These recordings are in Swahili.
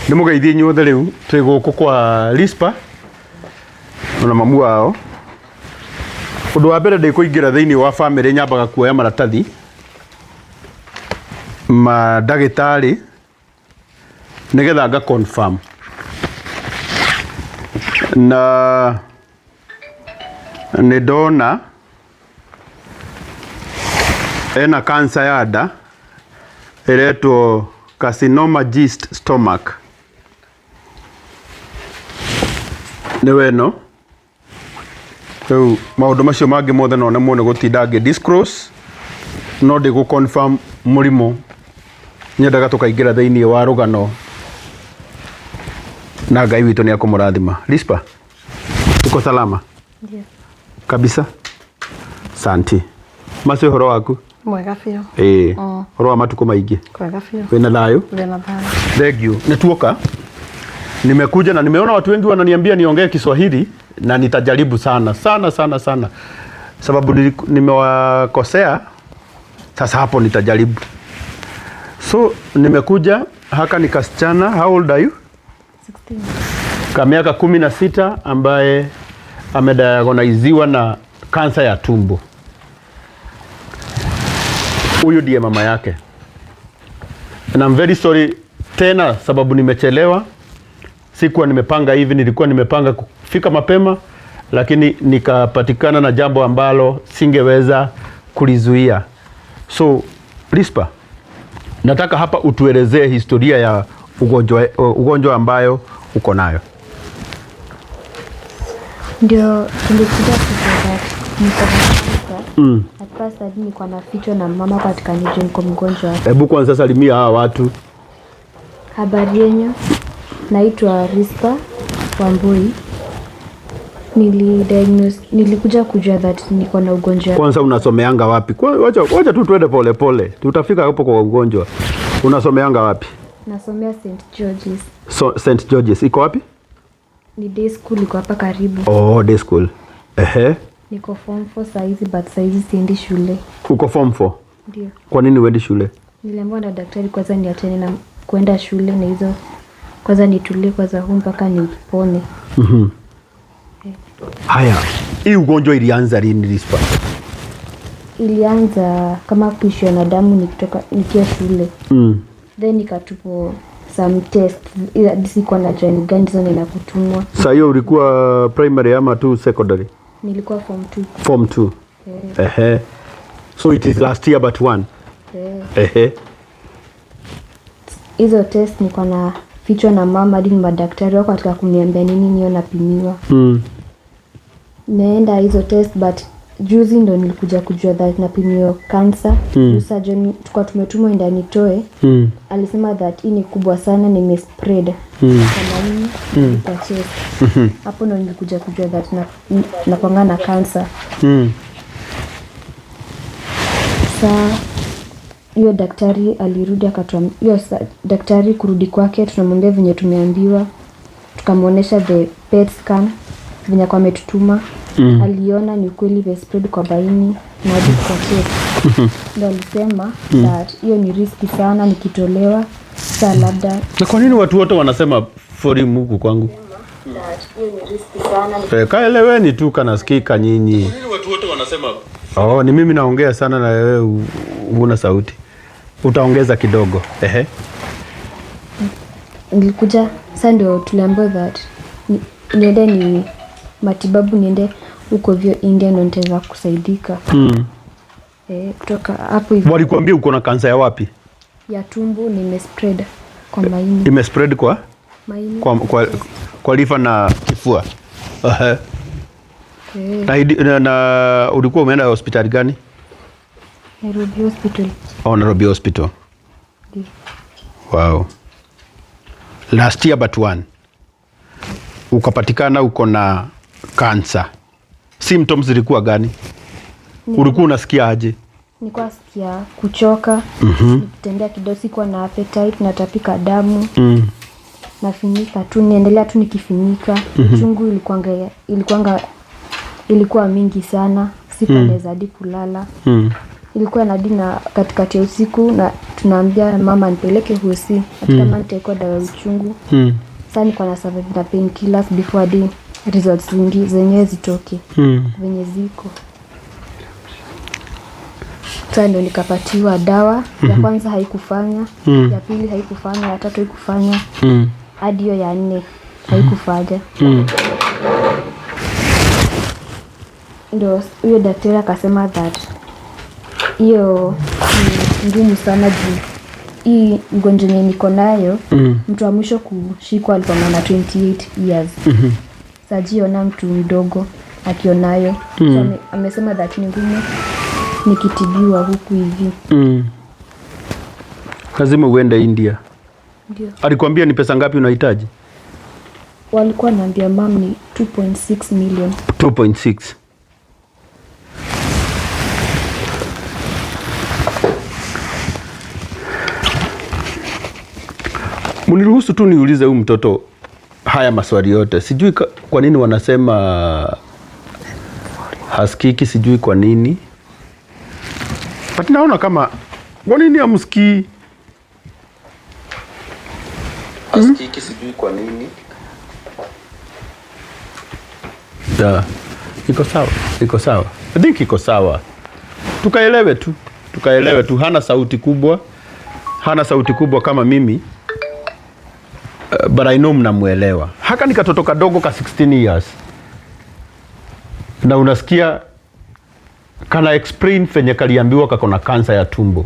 Nimugeithie nyothe riu twi guku kwa Rispa na mamu wao. Undu wa mbere ndikuingira thiini wa family nyambaga kuoya maratathi ma ndagitari nigetha nga confirm na nidona ena cancer ya nda iretwo carcinoma gist stomach. Ni weno riu maundu macio mangi mothe no ne muone gutinda ngi disclose no ndi gu confirm murimo nyendaga tukaingira thiini wa rugano na Ngai witu ni akumurathima. Rispa, uko salama? Ndio kabisa. Santi macio horo waku mwega fiyo. Horo wa matuko maingi kwega fiyo. Wena thayo? Wena thayo. Thank you. Nituoka nimekuja na nimeona watu wengi wananiambia niongee Kiswahili na nitajaribu sana sababu nimewakosea. Sasa hapo nitajaribu. So nimekuja haka ni kasichana. How old are you? 16. Kamiaka 16 ambaye amediagoniziwa na kansa ya tumbo. Huyu ndiye mama yake. And I'm very sorry tena sababu nimechelewa. Sikuwa nimepanga hivi, nilikuwa nimepanga kufika mapema lakini nikapatikana na jambo ambalo singeweza kulizuia. So Rispa, nataka hapa utuelezee historia ya ugonjwa ambayo uko nayo. Ndio tulikuja kutoka at first hadi nilikuwa nafichwa na mama katika nijue niko mgonjwa. Hebu kwanza salimia hawa watu. Habari yenu, naitwa Rispa Wambui. Nilikuja kujua that niko na ugonjwa. Kwanza unasomeanga wapi? Wacha tu tuende pole pole. Tutafika hapo kwa ugonjwa. Unasomeanga wapi? Nasomea St. George's. So, St. George's iko wapi? Ni day school iko hapa karibu. Oh, day school. Niko form 4 saizi but saizi siendi shule. Uko form 4? Ndio. Kwa nini uendi shule? Niliambiwa na daktari kwanza niachane na kwenda shule na hizo. Kwanza nitulie kwanza huu mpaka nipone. Haya, hii ugonjwa ilianza lini Rispa? Ilianza kama kuishwa na damu nikiwa shule. Then nikatupo some test. Sikuwa na join gani zone na kutumwa. Sasa hiyo ulikuwa primary ama tu secondary? Nilikuwa form 2. Form 2. So it is last year but one. Hizo test niko na fichwa na mama hadi madaktari wako katika kuniambia nini niyo napimiwa. Naenda hizo test but juzi ndo nilikuja kujua that napimiwa cancer. Surgeon tukwa tumetumwa enda nitoe. Alisema that hii ni kubwa sana, nimespread kama hii kwa chest. Hapo ndo nilikuja kujua that napanga na cancer. Sasa hiyo daktari alirudi akatuambia, daktari kurudi kwake tunamwambia venye tumeambiwa, tukamuonesha the PET scan venye kwa ametutuma. Aliona ni kweli spread kwa baini na hadi kwa chest. Ndio alisema that hiyo ni riski sana nikitolewa. Sasa labda. Na kwa nini watu wote wanasema for Mungu kwangu? Hiyo ni riski sana. Kaeleweni tu kanasikika nyinyi. Kwa nini watu wote wanasema? Ni mimi naongea sana na wewe una sauti. Utaongeza kidogo. Nilikuja sasa ndio tuliambiwa that niende ni matibabu niende huko vyo India ndo nitaweza kusaidika. Kutoka hapo hivi. Walikwambia uko na kansa ya wapi? Ya tumbo, nimespread kwa maini. Imespread kwa? Maini. Kwa liver na kifua. Na ulikuwa umeenda hospitali gani? Nairobi Hospital. Nairobi Hospital. Wow. Last year but one. Ukapatikana uko na cancer. Symptoms zilikuwa gani? Ulikuwa unasikia aje? Nilikuwa nasikia kuchoka, nikitembea kidogo sikuwa na appetite, natapika damu. Nafinika tu, niendelea tu nikifinika. Uchungu ilikuwa mingi sana. Sikuwa naweza hadi kulala. ilikuwa na dina katikati ya usiku na tunaambia mama nipeleke hosi hata kama nitaikuwa dawa ya uchungu. Sasa niko na survive na painkillers before hadi results zenyewe zitoke venye ziko. Sasa ndio nikapatiwa dawa ya kwanza haikufanya, ya pili haikufanya, ya tatu haikufanya, hadi hiyo ya 4 haikufanya. Ndio huyo daktari akasema that hiyo ni ngumu sana juu hii ugonjwa yenye niko nayo mtu wa mwisho kushikwa alikuwa na 28 years. Sajiona mtu mdogo akionayo. So amesema that ni ngumu nikitibiwa huku hivi. Lazima uende India. Ndio. Alikwambia ni pesa ngapi unahitaji? Walikuwa naambia mam ni 2.6 million. 2.6. Muniruhusu tu niulize huyu mtoto haya maswali yote. Sijui kwa nini wanasema hasikiki, sijui kwa nini. But naona kama kwa nini hamsikii? Hasikiki, sijui kwa nini. Yeah. Iko sawa. I think iko sawa. Tukaelewe tu. Hana sauti kubwa kama mimi. But I know mnamuelewa. Haka ni katoto kadogo ka 16 years. Na unasikia kana explain fenye kaliambiwa kako na kansa ya tumbo.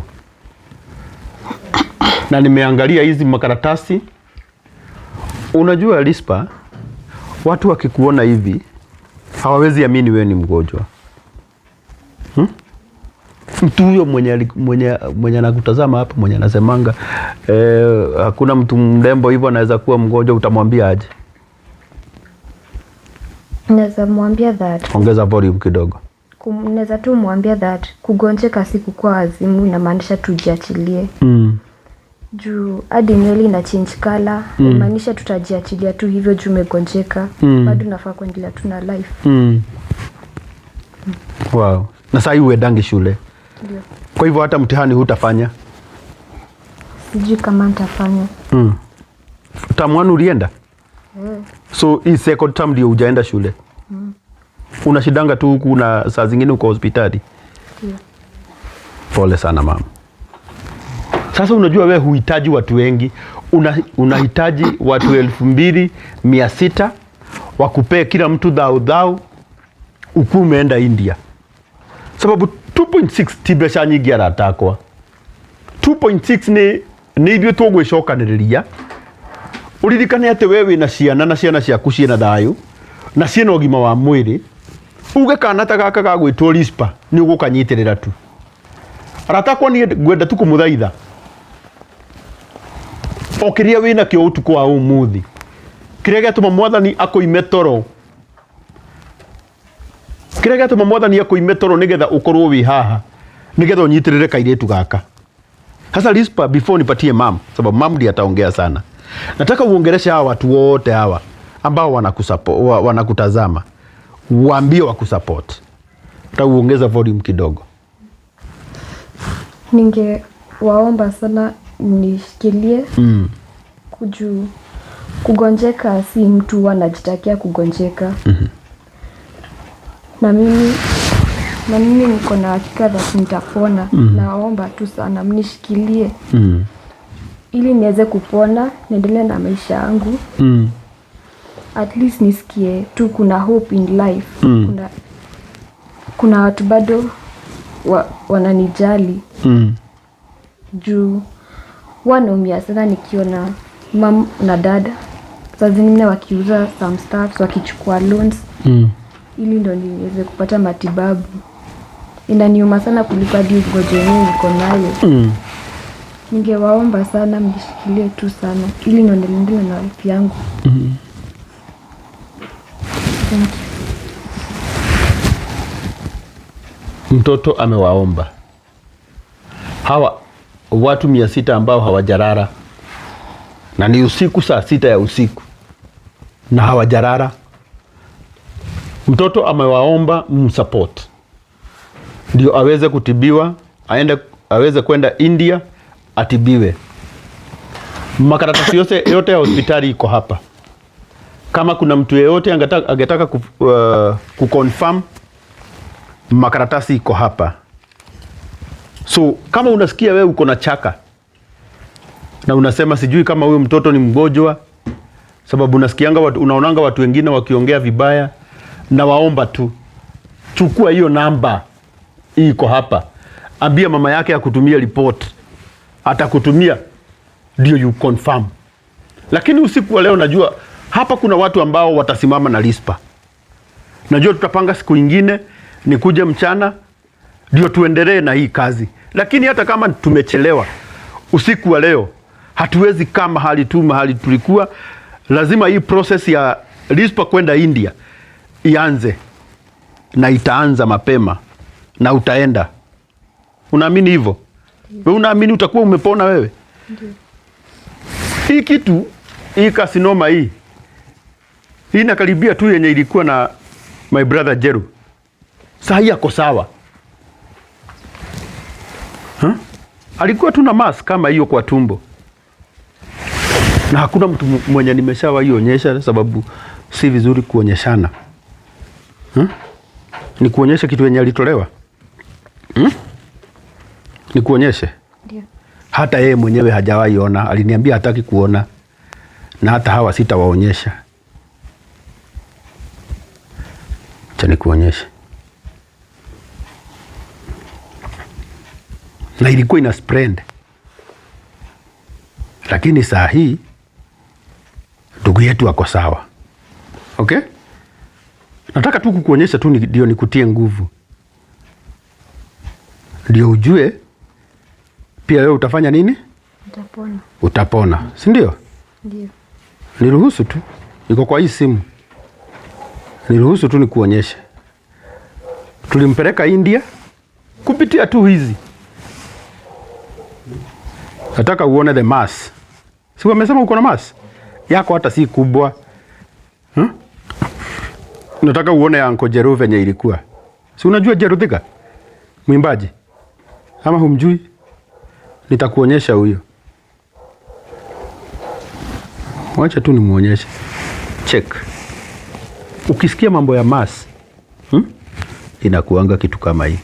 Na nimeangalia hizi makaratasi. Unajua Lispa, watu wakikuona hivi hawawezi amini wewe ni mgonjwa. Mtu huyo mwenye anakutazama hapa, mwenye anasemanga hakuna mtu mrembo hivyo anaweza kuwa mgonjwa, utamwambia aje? Naweza mwambia that. Ongeza volume kidogo. Naweza tu mwambia that kugonjeka si kukua azimu, inamaanisha tujiachilie. Juu hadi nywele ina change color, inamaanisha tutajiachilia tu hivyo juu umegonjeka. Bado nafaa kuendelea tu na life. Wow. Na sasa hiyo uedangi shule. Ndio. Kwa hivyo hata mtihani hutafanya? Sijui kama nitafanya. Term 1 ulienda? So hii second term ndio hujaenda shule? Unashidanga tu huku na saa zingine uko hospitali? Ndio. Pole sana mama. Sasa unajua wewe huhitaji watu wengi. Unahitaji watu 2600 wakupee kila mtu dhao uku umeenda India. Sababu 2.6 tibesha nyingi aratakwa. 2.6 ni hivyo tugwicokaniriria. Uririkane ate wewe na ciana ciaku ciena thayu na ciena ũgima wa mwĩrĩ. Uge kana ta gaka gagwĩtwo Lispa ni ũgũkanyitirĩra tu. Aratakwa ni gwenda tu kũmũthaitha. Okiria wĩna kĩo ũtukũ wa ũmũthĩ. Kĩrĩa gĩatũma Mwathani akũime toro. Kĩrĩa gĩatũma Mwathani akũime toro nĩgetha ũkorwo wĩ haha. Nĩgetha ũnyitirĩre kairĩtu gaka. Sasa Lispa, before nipatie mam, sababu mam ndiye ataongea sana. Nataka uongeleshe hawa watu wote hawa ambao wanakutazama. Waambie wakusupport. Uongeza volume kidogo. Ningewaomba sana mnishikilie. Kugonjeka si mtu anajitakia kugonjeka. Na mimi niko na hakika that nitapona. Naomba tu sana mnishikilie. Ili niweze kupona, niendelee na maisha yangu. At least nisikie tu kuna hope in life. Kuna watu bado wananijali. Juu wanaumia sana nikiona mam na dada saa zingine wakiuza some stuff, wakichukua loans ili ndo niweze kupata matibabu. Inaniuma sana kuliko hadi ugonjwa wenyewe niko nayo. Ningewaomba sana mnishikilie tu sana ili niendelee na life yangu. Thank you. Mtoto amewaomba hawa watu 600 ambao hawajarara, na ni usiku saa 6 ya usiku na hawajarara. Mtoto amewaomba msupport ndio aweze kutibiwa aende aweze kwenda India atibiwe. Makaratasi yote ya hospitali iko hapa. Kama kuna mtu yeyote angetaka kuconfirm, makaratasi iko hapa. So kama unasikia wewe uko na chaka na unasema sijui kama huyu mtoto ni mgonjwa, sababu unaonanga watu wengine wakiongea vibaya, na waomba tu chukua hiyo namba iko hapa, ambia mama yake akutumia report, atakutumia ndio you confirm. Lakini usiku wa leo najua hapa kuna watu ambao watasimama na Rispa. Najua tutapanga siku ingine nikuje mchana ndio tuendelee na hii kazi. Lakini hata kama tumechelewa usiku wa leo, hatuwezi kama mahali tulikuwa. Lazima hii process ya Rispa kwenda India ianze, na itaanza mapema na utaenda. Unaamini hivyo? Wewe unaamini utakuwa umepona wewe? Ndiyo. Hii kitu, hii carcinoma hii inakaribia tu yenye ilikuwa na my brother Jeru. Sasa hii yako sawa. Alikuwa tu na mass kama hiyo kwa tumbo. Na hakuna mtu mwenye nimeshawaionyesha, sababu si vizuri kuonyeshana. Ni kuonyesha kitu yenye alitolewa. Ni kuonyeshe. Ndio. Hata yeye mwenyewe hajawahi ona, aliniambia hataki kuona. Na hata hawa sitawaonyesha. Acha nikuonyeshe. Na ilikuwa ina spread. Lakini saa hii ndugu yetu ako sawa. Okay? Nataka tu kukuonyesha tu ndio nikutie nguvu. Ndio ujue pia wewe utafanya nini? Utapona. Utapona, si ndio? Ndio. Niruhusu tu. Niko kwa hii simu. Niruhusu tu nikuonyeshe. Tulimpeleka India kupitia tu hizi. Nataka uone the mass. Si wamesema uko na mass? Yako hata si kubwa. Nataka uone ya Uncle Jeru venye ilikuwa. Si unajua Jeru Thika? Mwimbaji. Ama humjui? Nitakuonyesha huyo. Wacha tu nimuonyeshe. Check. Ukisikia mambo ya mass, inakuanga kitu kama hii.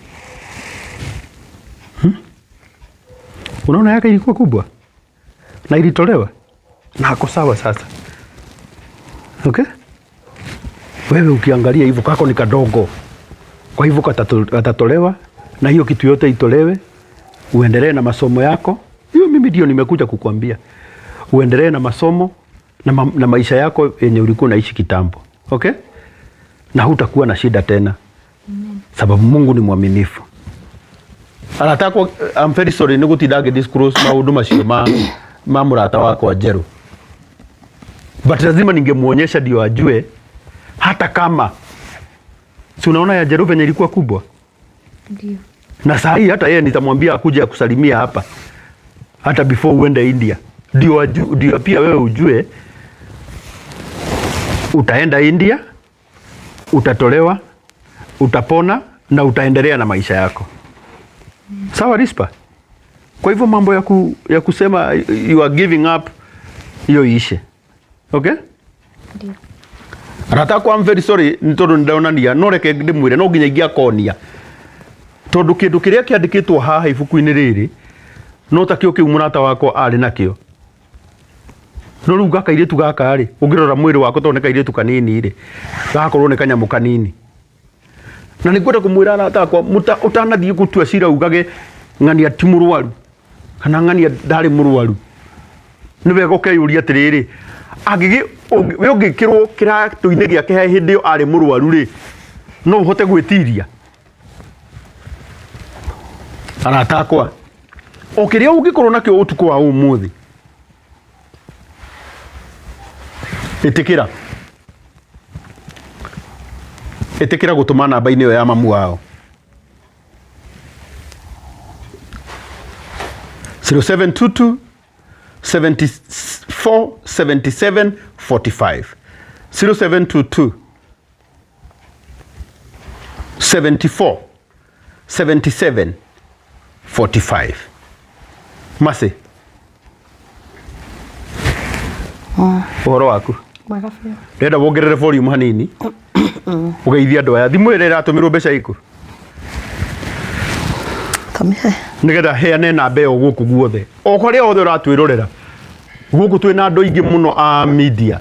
Unaona yake ilikuwa kubwa na ilitolewa na hako sawa sasa. Okay? Wewe ukiangalia hivyo kako ni kadogo. Kwa hivyo katatolewa na hiyo kitu yote itolewe, uendelee na masomo yako. Hiyo mimi ndio nimekuja kukuambia. Uendelee na masomo na maisha yako yenye ulikuwa unaishi kitambo. Okay? Na hutakuwa na shida tena. Sababu Mungu ni mwaminifu. Anataka I'm very sorry nigutidage disclose maundu macio ma murata wako Jeru. But lazima ningemuonyesha ndio ajue hata kama si unaona ya Jeru venye ilikuwa kubwa. Ndio. Na saa hii hata yeye nitamwambia akuje akusalimia hapa hata before uende India. Ndio pia wewe ujue utaenda India, utatolewa, utapona na utaendelea na maisha yako. Sawa Rispa? Kwa hivyo mambo ya kusema you are giving up, hiyo ishe. Okay? Ndio. Nataka I'm very sorry nitondo ndaonania no reke ndimwire no nginya ingiakonia. Tondu kindu kiria kiandikitwo haha ibuku-ini riri no takio kiu murata wako ari nakio. No riu gaka iritu gaka ri ungirora mwiri wako to ne kairitu kanini ri gakorwo ne kanyamu kanini. Na nikwenda kumwira arata akwa utanathie gutua cira ugage ng'ania ti murwaru kana ng'ania ndari murwaru. Ni wega ukeyuria atiriri agigi we ungikirwo kiratu-ini giake he hindi yo ari murwaru ri no uhote gwitiria arata akwa okiria ungikorwo nakio utuko wa umuthi itikira gutuma namba-ini yo ya mamu wao 0722 74 77 45 0722 74 77 45. Masi. Uhoro waku? Magafia. Renda wongerere volume hanini. Ugeithia andũ aya thimũ ĩrĩa ĩratũmĩrwo mbeca iku. Tamihe. Nigetha heane namba ĩyo gũkũ guothe. O kũrĩa othe ũratwĩrorera. Gũkũ twĩna andũ aingĩ mũno a media.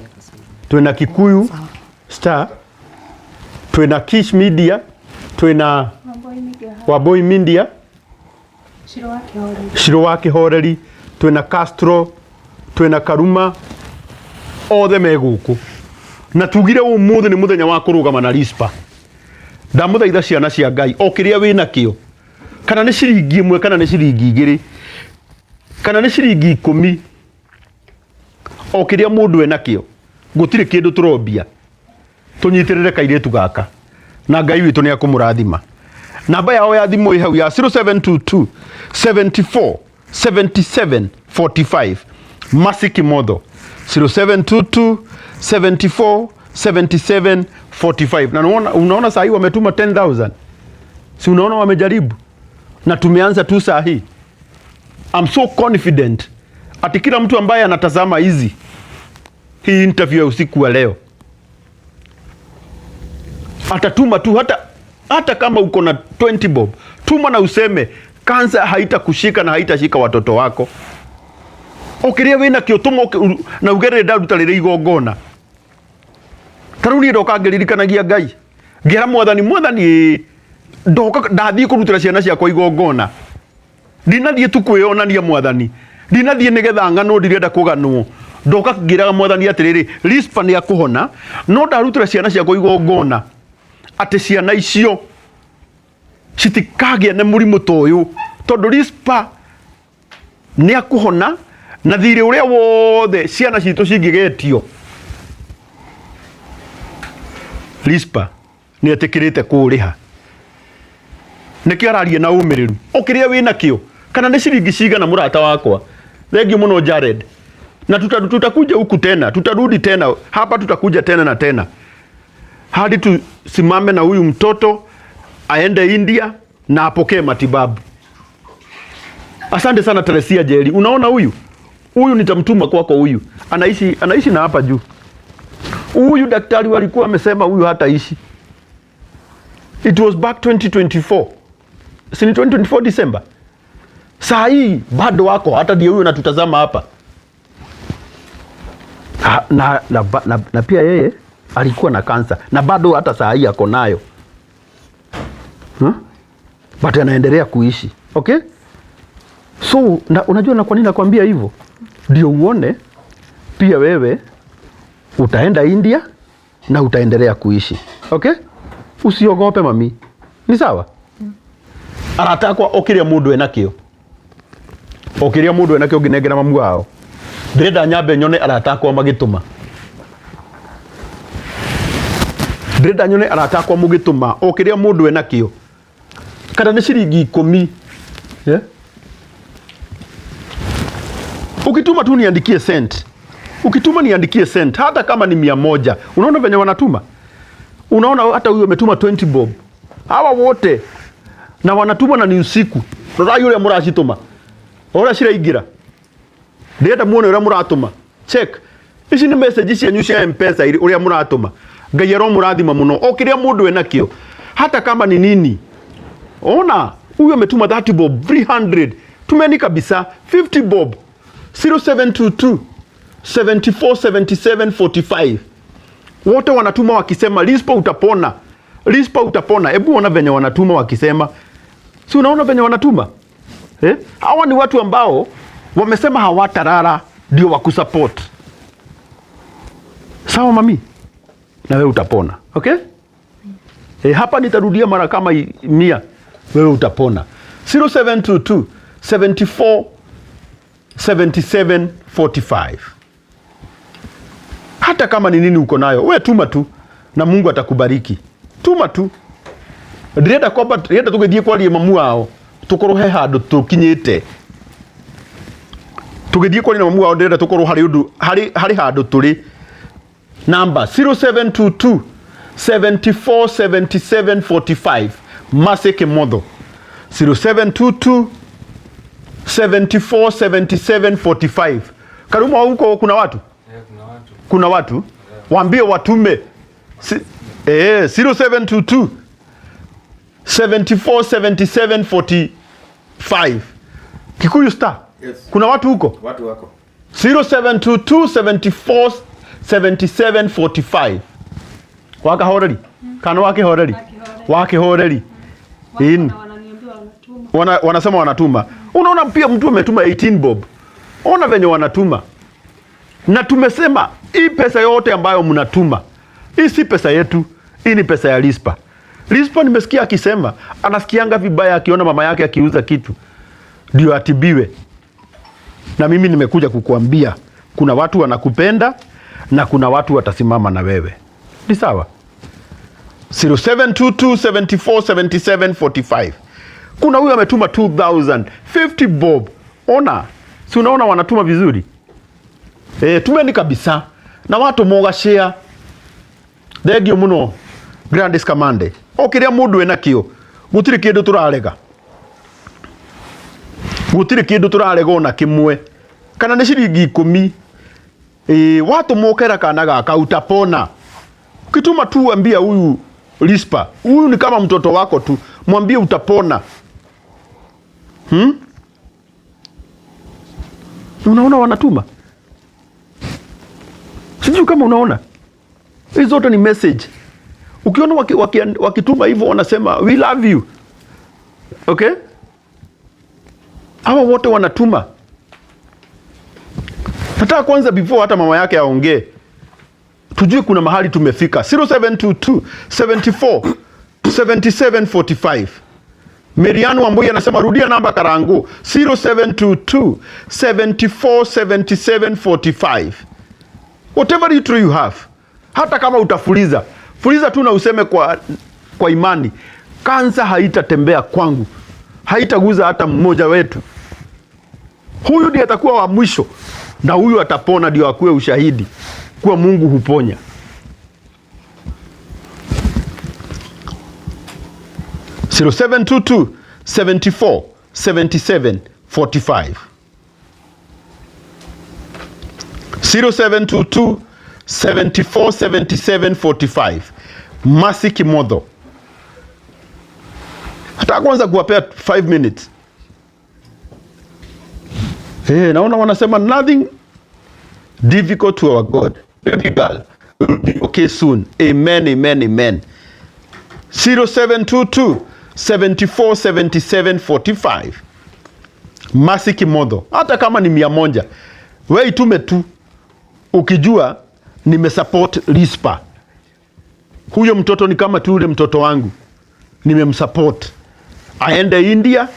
Twĩna Kikuyu Star, twĩna Kish Media, twĩna Wamboi Media, Shiro wa Kĩhoreri, twĩna Castro, twĩna Karuma, othe me gũkũ. Na tugire ũmũthĩ nĩ mũthenya wa kũrũgama na Rispa. Ndamũthaitha ciana cia Ngai, o kĩrĩa wĩna kĩo. Kana nĩ ciringi 1 kana nĩ ciringi 2 kana nĩ ciringi 10, o kĩrĩa mũndũ ena kĩo. Gũtirĩ kĩndũ tũrombia. Tũnyitĩrĩre kairĩtu gaka. Na Ngai witũ nĩ akũmũrathima. Namba yao ya thimũ ĩ hau ya 0722 74 77 45. Masi Kimotho 0722 74 77 45. Na unaona saa hii wametuma 10,000. Si unaona wamejaribu? Na tumeanza tu saa hii. I'm so confident ati kila mtu ambaye anatazama hii interview ya usiku wa leo atatuma tu, hata kama uko na 20 bob, tuma na useme kansa haitakushika na haitashika watoto wako. Okiria wina kio tuma na ugerere ndaruta rĩrĩ igongona. Tarũ niĩ ndoka ngĩririkanagia Ngai. Ngĩra mwathani ndoka ndathiĩ kũrutĩra ciana ciakwa igongona. Ndinathiĩ tu kwĩonania mwathani. Ndinathiĩ nĩgetha ng'ano ndirenda kũganwo. Ndoka ngĩraga mwathani atĩrĩrĩ, Rispa nĩ akũhona, no ndarutĩra ciana ciakwa igongona atĩ ciana icio citikagĩa nĩ mũrimũ ta ũyũ, tondũ Rispa nĩ akũhona na thirĩ ũrĩa wothe ciana citũ cingĩgetio. Rispa nĩ etĩkĩrĩte kũrĩha. Nĩkĩo araria na ũmĩrĩru. O kĩrĩa wĩna kĩo, kana nĩ ciringi cigana mũrata wakwa. Thengiũ mũno Jared. Na tutakuja huku tena, tutarudi tena. Hapa tutakuja tena na tena. Hadi tusimame na huyu mtoto aende India na apokee matibabu. Asante sana Teresia Jerry. Unaona huyu? Huyu nitamtuma kwako huyu. Anaishi na hapa juu. Huyu daktari walikuwa amesema huyu hataishi. It was back 2024. Sini 2024 December. Saa hii bado wako, hata ndio huyu natutazama hapa. Na pia yeye alikuwa na kansa na bado hata saa hii ako nayo. But anaendelea kuishi. Okay? So, unajua na kwa nini nakwambia hivyo? Ndio uone pia wewe utaenda India na utaendelea kuishi. Okay? Usiogope mami. Ni sawa? Aratakwa okiria mundu enakio. Okiria mundu enakio nginengera mamu wao. Ndĩrenda nyambe nyone aratakwa magĩtũma. Ndĩrenda nyone aratakwa mũgĩtũma o kĩrĩa mũndũ enakĩo. Kana nĩ ciringi 10. Yeah? Ukituma tu niandikie cent. Ukituma niandikie cent hata kama ni 100. Unaona venye wanatuma? Unaona hata huyo ametuma 20 bob. Hawa wote na wanatuma na ni usiku. Rora yule muracituma. Ora ciraingira. Ndĩrenda muone ũrĩa mũratũma. Check. Ici nĩ message cianyu cia M-Pesa ũrĩa mũratũma. Ngai aromũrathima mũno. O kĩrĩa mũndũ enakĩo. Hata kama ni nini. Ona, huyu ametuma 30 bob, 300. Tumeni kabisa 50 bob. 0722 74 77 45. Wote wanatuma wakisema Rispa utapona. Rispa utapona. Hebu ona venye wanatuma wakisema. Si unaona venye wanatuma? Hawa ni watu ambao wamesema hawatarara ndio wakusupport. Sawa mami? Na wewe utapona. Okay? Hapa nitarudia mara kama 100. Wewe utapona. 0722 74 77 45. Hata kama ni nini uko nayo, wewe tuma tu na Mungu atakubariki. Tuma tu. Ndĩrenda tũgĩthiĩ kwaria mamu wao. Tukorwo he handũ tũkinyĩte. Tũgĩthiĩ kwaria mamu wao ndĩrenda tukorwo harĩ handũ tũrĩ. Number 0722 74 77 45. Masi Kimotho. 0722 74 77 45. Karuma huko kuna watu? Kuna watu? Waambie watume 0722 74 77 45. Kikuyu Star. Yes. Kuna watu huko? Watu wako. 0722 74 77 45. Waka horeri. Kana wake horeri. Wake horeri. Wanasema wanatuma. Unaona pia mtu ametuma 18 bob. Ona venye wanatuma. Na tumesema hii pesa yote ambayo mnatuma, hii si pesa yetu, hii ni pesa ya Rispa. Rispa nimesikia akisema anasikianga vibaya akiona mama yake akiuza kitu ndio atibiwe. Na mimi nimekuja kukuambia kuna watu wanakupenda na kuna watu watasimama na wewe. Ni sawa? 0722 74 77 45. Kuna huyu ametuma 2000, 50 bob. Ona, si unaona wanatuma vizuri? Tumeni kabisa. Na watu moga share. Thegio muno. Grandis Kamande. Okiria mundu enakio. Gutiri kindu turarega. Gutiri kindu turarega ona kimwe. Kana ni shilingi 10. Watu mokera kana gaka utapona. Ukituma tu ambia huyu Rispa. Huyu ni kama mtoto wako tu. Mwambie utapona. Unaona wanatuma? Sijui kama unaona. Hizo zote ni message. Ukiona wakituma hivyo wanasema we love you. Okay? Hawa wote wanatuma. Nataka kwanza before hata mama yake aongee, tujue kuna mahali tumefika. 0722 74 77 45. Meriano Wambui anasema rudia namba Karangu 0722 74 77 45. Whatever little you have. Hata kama utafuliza, fuliza tu na useme kwa imani, kansa haitatembea kwangu, haitaguza hata mmoja wetu. Huyu ndiye atakuwa wa mwisho na huyu atapona, ndio akuwe ushahidi kuwa Mungu huponya. (0722 74 77 45) 0722 74 77 45. Masi Kimodho. Hata kwanza kuwapea 5 minutes. Naona wanasema nothing difficult to our God. Baby girl will be okay soon. Amen, amen, amen. 0722 74 77 45. Masi Kimodho. Hata kama ni 100, wewe itume tu ukijua nimesupport Rispa. Huyo mtoto ni kama tu ule mtoto wangu. Nimemsupport. Aende India,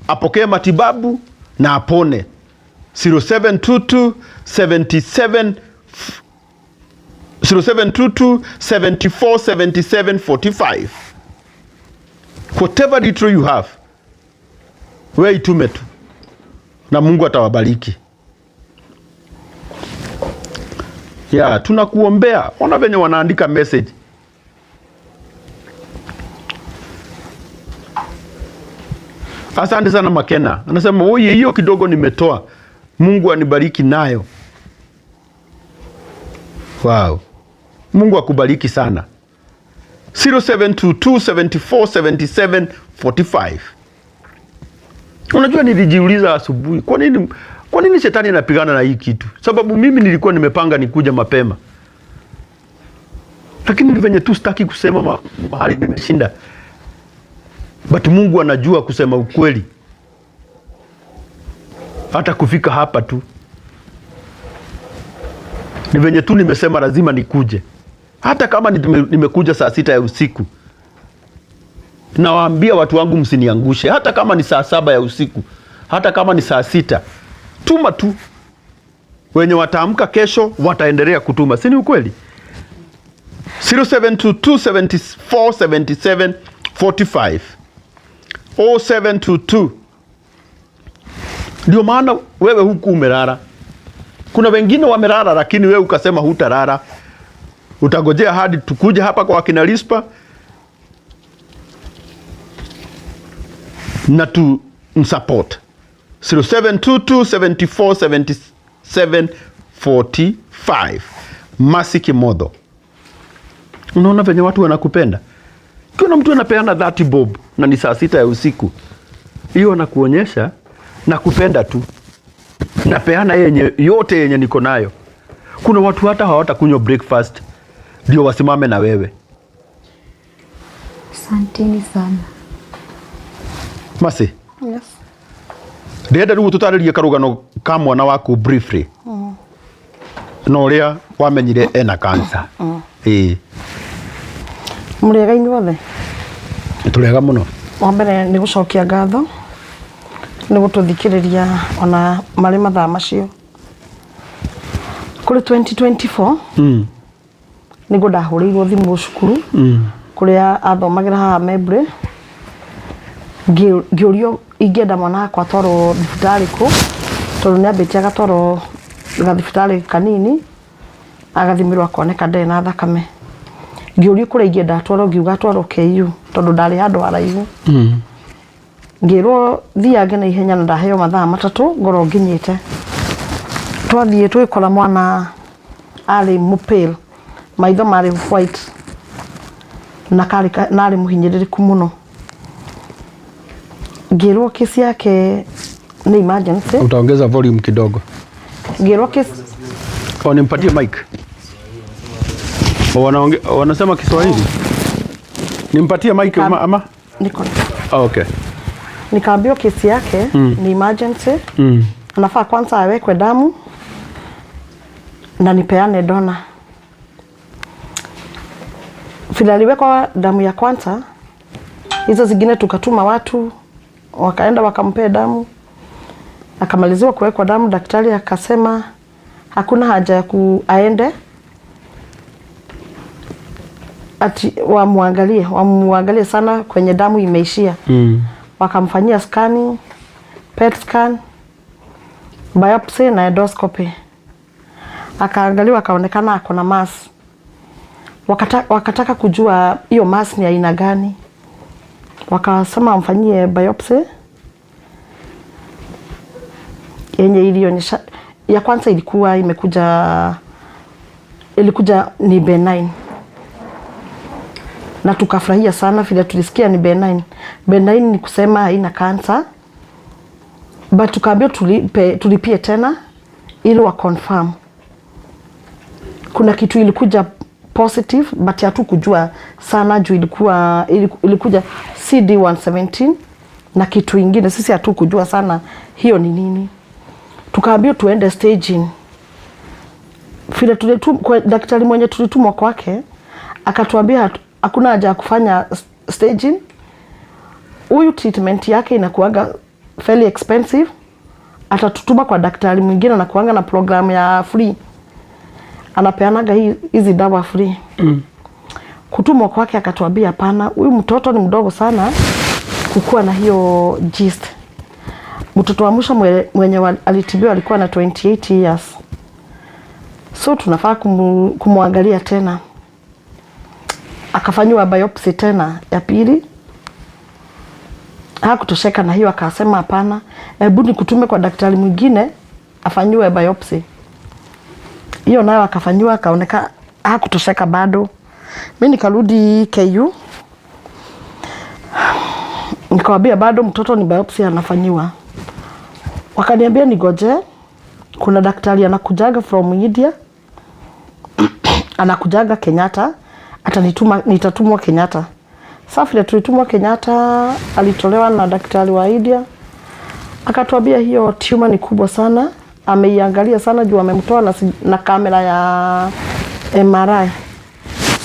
apokee matibabu na apone. 0722 77 0722 74 77 45. Whatever little you have, wewe itume tu na Mungu atawabariki. Tunakuombea. Ona venye wanaandika message. Asante sana Makena. Anasema oye, hiyo kidogo nimetoa, Mungu anibariki nayo. Wow. Mungu akubariki sana. 0722 74 77 45. Unajua nilijiuliza asubuhi, kwa nini shetani anapigana na hii kitu? Sababu mimi nilikuwa nimepanga nikuja mapema. Lakini ni venye tu sitaki kusema mahali nimeshinda. But Mungu anajua kusema ukweli. Hata kufika hapa tu. Ni venye tu nimesema lazima nikuje. Hata kama nimekuja saa 6 ya usiku. Nawaambia watu wangu msiniangushe. Hata kama ni saa 7 ya usiku. Hata kama ni saa 6. Tuma tu. Wenye wataamka kesho wataendelea kutuma. Si ni ukweli? 0722 74 77 45. 0722. Ndio maana wewe huku umelala. Kuna wengine wamelala lakini wewe ukasema hutalala. Utagojea hadi tukuja hapa kwa wakina Rispa na tu msupport. 0722747745. Mercy Kimotho. Unaona venye watu wanakupenda. Kuna mtu anapeana 30 bob na ni saa 6 ya usiku. Hiyo anakuonyesha nakupenda tu. Napeana yenye yote yenye niko nayo. Kuna watu hata hawatakunywa breakfast ndio wasimame na wewe. Asanteni sana. Mercy. Yes. Ndenda rĩu tũtarĩrie karũgano ka mwana waku briefly. No ũrĩa wamenyire ena cancer. Mũrĩega inyuothe? Tũrĩega mũno. Wa mbere nĩ gũcokia ngatho nĩ gũtũthikĩrĩria ona marĩ mathaa macio. Kũrĩ 2024 nĩguo ndahũrĩirwo thimũ cukuru kũrĩa athomagĩra haha Mebre, ngĩũrio ingĩenda mwana wakwa atwarwo thibitarĩ kũ, tondũ nĩambĩtie agatwarwo gathibitarĩ kanini agathimirwo akoneka ndarĩ na thakame. Ngĩũrio kũrĩa ingĩenda atwarwo, ngiuga atwarwo KU tondũ ndarĩ handũ haraihu. Ngĩrwo thiange na ihenya na ndaheo mathaa matatũ ngorwo nginyĩte. Twathiĩ twĩkora mwana arĩ mũpale, maitho marĩ white na arĩ mũhinyĩrĩrĩku mũno. Ngĩrwo kesi yake ni emergency. Utaongeza volume kidogo. Ngĩrwo kesi nimpatie mic. Wanasema Kiswahili. Nimpatie mic ama? Niko. Okay. Nikaambiwa kesi yake ni emergency. Anafaa kwanza awekwe damu na nipeane dona. Vile aliwekwa damu ya kwanza, hizo zingine tukatuma watu wakaenda wakampea damu. Akamaliziwa kuwekwa damu, daktari akasema hakuna haja ya aende, ati wamuangalie sana kwenye damu imeishia. Wakamfanyia scanning, PET scan, biopsy na endoscopy. Akaangaliwa akaonekana ako na mass. Wakataka kujua hiyo mass ni aina gani. Wakasema amfanyie biopsy yenye ilionyesha ya kwanza ilikuja ni benign. Na tukafurahia sana vile tulisikia ni benign. Benign ni kusema haina cancer. But tukaambiwa tulipie tena ili wa confirm. Kuna kitu ilikuja positive but hatukujua sana juu ilikuja CD117 na kitu ingine sisi hatukujua sana hiyo ni nini. Tukaambiwa tuende staging. Vile kwa daktari mwenye tulitumwa kwake akatuambia hakuna haja ya kufanya staging. Huyu treatment yake inakuaga fairly expensive. Atatutuma kwa daktari mwingine na kuanga na program ya free. Anapeanaga hizi dawa free. Kutumwa kwake akatuambia hapana, huyu mtoto ni mdogo sana kukua na hiyo gist. Mtoto wa mwisho mwenye alitibiwa alikuwa na 28 years. So tunafaa kumwangalia tena. Akafanywa biopsy tena ya pili. Hakutosheka na hiyo, akasema hapana, hebu nikutume kwa daktari mwingine afanywe biopsy. Hiyo nayo akafanywa, akaoneka hakutosheka bado. Mimi nikarudi KU. Nikamwambia bado mtoto ni biopsy anafanywa. Wakaniambia nigoje. Kuna daktari anakujaga from India. Anakujaga Kenyatta. Nitatumwa Kenyatta. Sasa vile tulitumwa Kenyatta, alitolewa na daktari wa India. Akatuambia hiyo tumor ni kubwa sana. Ameiangalia sana juu amemtoa na kamera ya MRI.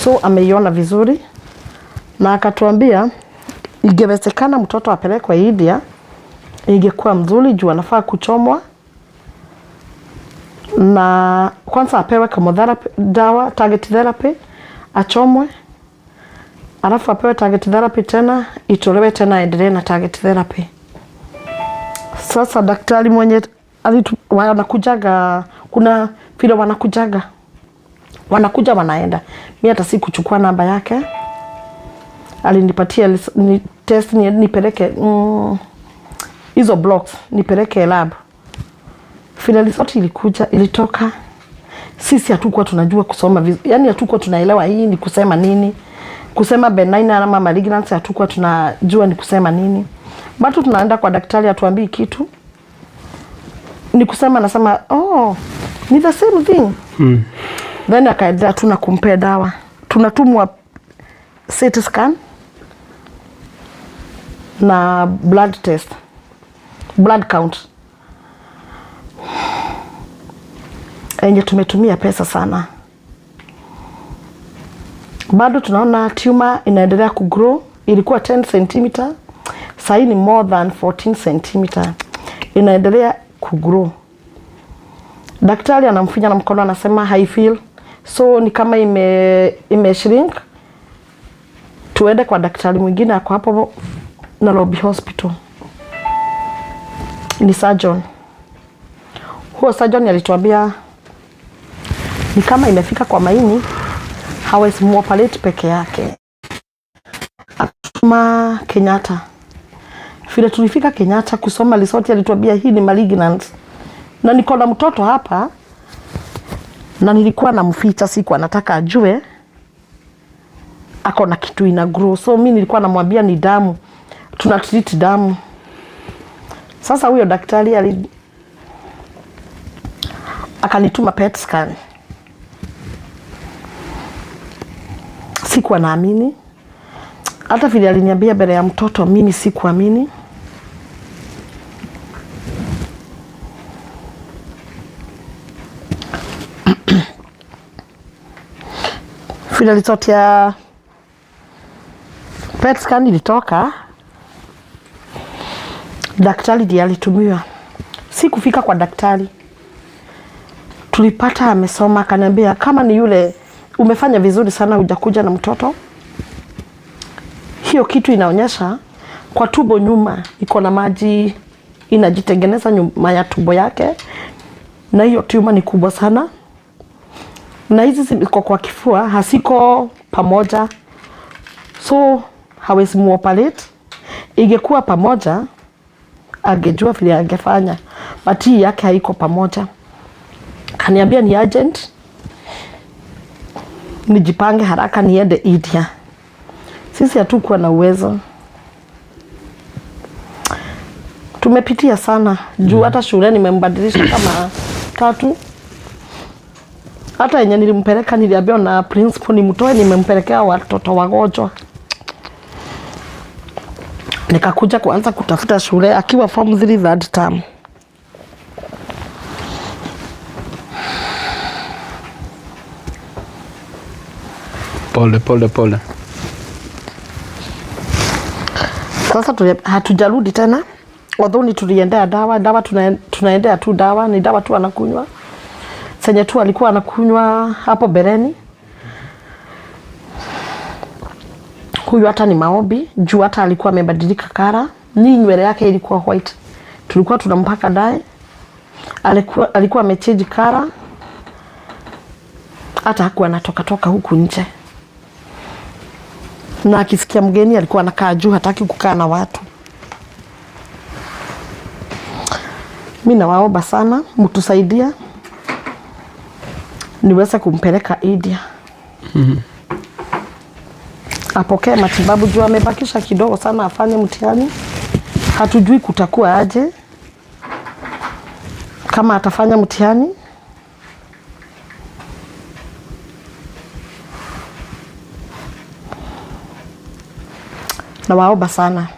So ameiona vizuri. Na akatuambia ingewezekana mtoto apelekwe India, ingekuwa mzuri juu anafaa kuchomwa. Na kwanza apewe chemotherapy, dawa target therapy, achomwe. Alafu apewe target therapy tena, itolewe tena aendelee na target therapy. Sasa daktari mwenye wanakujaga, kuna vile wanakuja wanaenda. Mimi hata si kuchukua namba yake. Alinipatia test nipeleke hizo blocks nipeleke lab. Vile result ilitoka, sisi hatukuwa tunajua kusoma, yani hatukuwa tunaelewa hii ni kusema nini. Kusema benign ama malignancy hatukuwa tunajua ni kusema nini. Bado tunaenda kwa daktari atuambii kitu. Ni kusema nasema ni the same thing. Then akaendelea tunakumpea dawa. Tunatumwa CT scan na blood test. Blood count. Enye tumetumia pesa sana. Bado tunaona tumor inaendelea kugrow. Ilikuwa 10 cm. Sasa ni more than 14 cm. Inaendelea kugrow. Daktari anamfinya na mkono anasema I feel. So ni kama ime shrink. Tuende kwa daktari mwingine ako hapo Nairobi Hospital. Ni surgeon. Huo surgeon alituambia ni kama imefika kwa maini, hawezi muoperate peke yake. Atuma Kenyatta. Vile tulifika Kenyatta kusoma result alituambia hii ni malignant. Na niko na mtoto hapa na nilikuwa namficha, siku anataka ajue ako na kitu ina grow. So mimi nilikuwa namwambia ni damu. Tuna treat damu. Sasa huyo daktari akanituma PET scan. Sikuwa naamini. Hata vile aliniambia mbele ya mtoto mimi sikuamini. Vile result ya PET scan ilitoka, daktari ndiye alitumiwa. Sikufika kwa daktari. Tulipata amesoma akaniambia kama ni yule umefanya vizuri sana hujakuja na mtoto. Hiyo kitu inaonyesha kwa tumbo nyuma iko na maji inajitengeneza nyuma ya tumbo yake, na hiyo tumor ni kubwa sana. Na hizi ziko kwa kifua, hasiko pamoja. So hawezi muoperate. Ingekuwa pamoja angejua vile angefanya. But hii yake haiko pamoja. Kaniambia ni urgent. Nijipange haraka niende India. Sisi hatukuwa na uwezo. Tumepitia sana. Juu hata shule nimembadilisha kama 3. Hata yenye nilimpeleka niliambiwa na principal nimtoe, nimempelekea watoto wagonjwa. Nikakuja kuanza kutafuta shule akiwa form 3 third term. Pole. Sasa hatujarudi tena. Although tuliendea dawa tunaendea tu dawa, ni dawa tu anakunywa. Senye tu alikuwa anakunywa hapo bereni. Huyu hata ni maombi, juu hata alikuwa amebadilika kara. Ni nywele yake ilikuwa white. Tulikuwa tunampaka dye. Alikuwa amechange kara. Hata hakuwa anatoka huku nje. Na akisikia mgeni alikuwa anakaa juu, hataki kukaa na watu. Mimi nawaomba sana mtusaidia niweze kumpeleka India. Apokee matibabu juu amebakisha kidogo sana afanye mtihani. Hatujui kutakuwa aje kama atafanya mtihani. Nawaomba sana.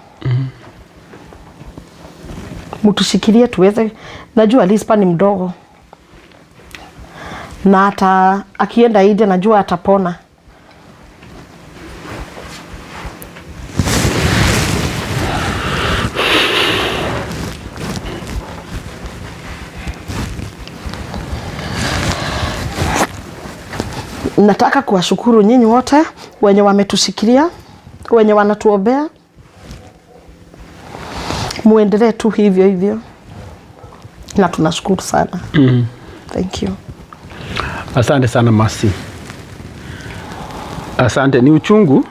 Mtushikilie tuweze. Najua Lispa ni mdogo. Na hata akienda India najua atapona. Nataka kuwashukuru nyinyi wote wenye wametushikilia, wenye wanatuombea. Muendelee tu hivyo. Na tunashukuru sana. Thank you. Asante sana Mercy. Asante. Ni uchungu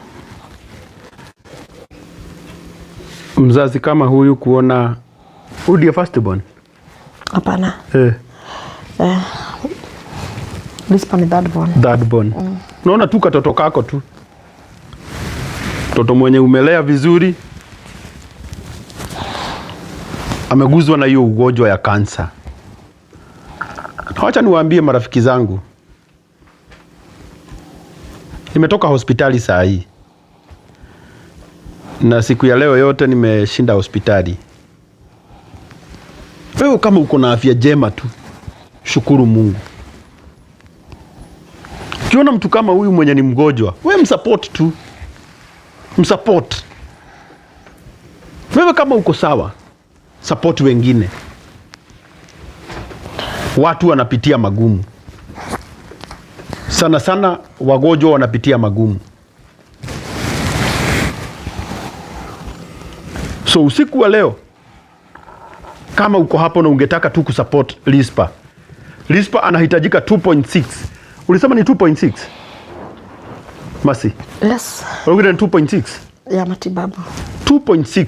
mzazi kama huyu kuona Huyu ndiye first born? Hapana. Eh, Rispa ni third born. third born. Unaona tu katoto kako tu. Mtoto mwenye umelea vizuri ameguzwa na hiyo ugonjwa ya kansa. Wacha niwaambie marafiki zangu, nimetoka hospitali saa hii na siku ya leo yote nimeshinda hospitali. Wewe kama uko na afya njema tu, shukuru Mungu. Ukiona mtu kama huyu mwenye ni mgonjwa, wewe msupport tu, msupport. Wewe kama uko sawa, support wengine. Watu wanapitia magumu sana sana, wagonjwa wanapitia magumu. So usiku wa leo, kama uko hapo na ungetaka tu kusupport Rispa, Rispa anahitajika 2.6. Ulisema ni 2.6? Masi? Yes. Ungine 2.6? Ya matibabu. 2.6.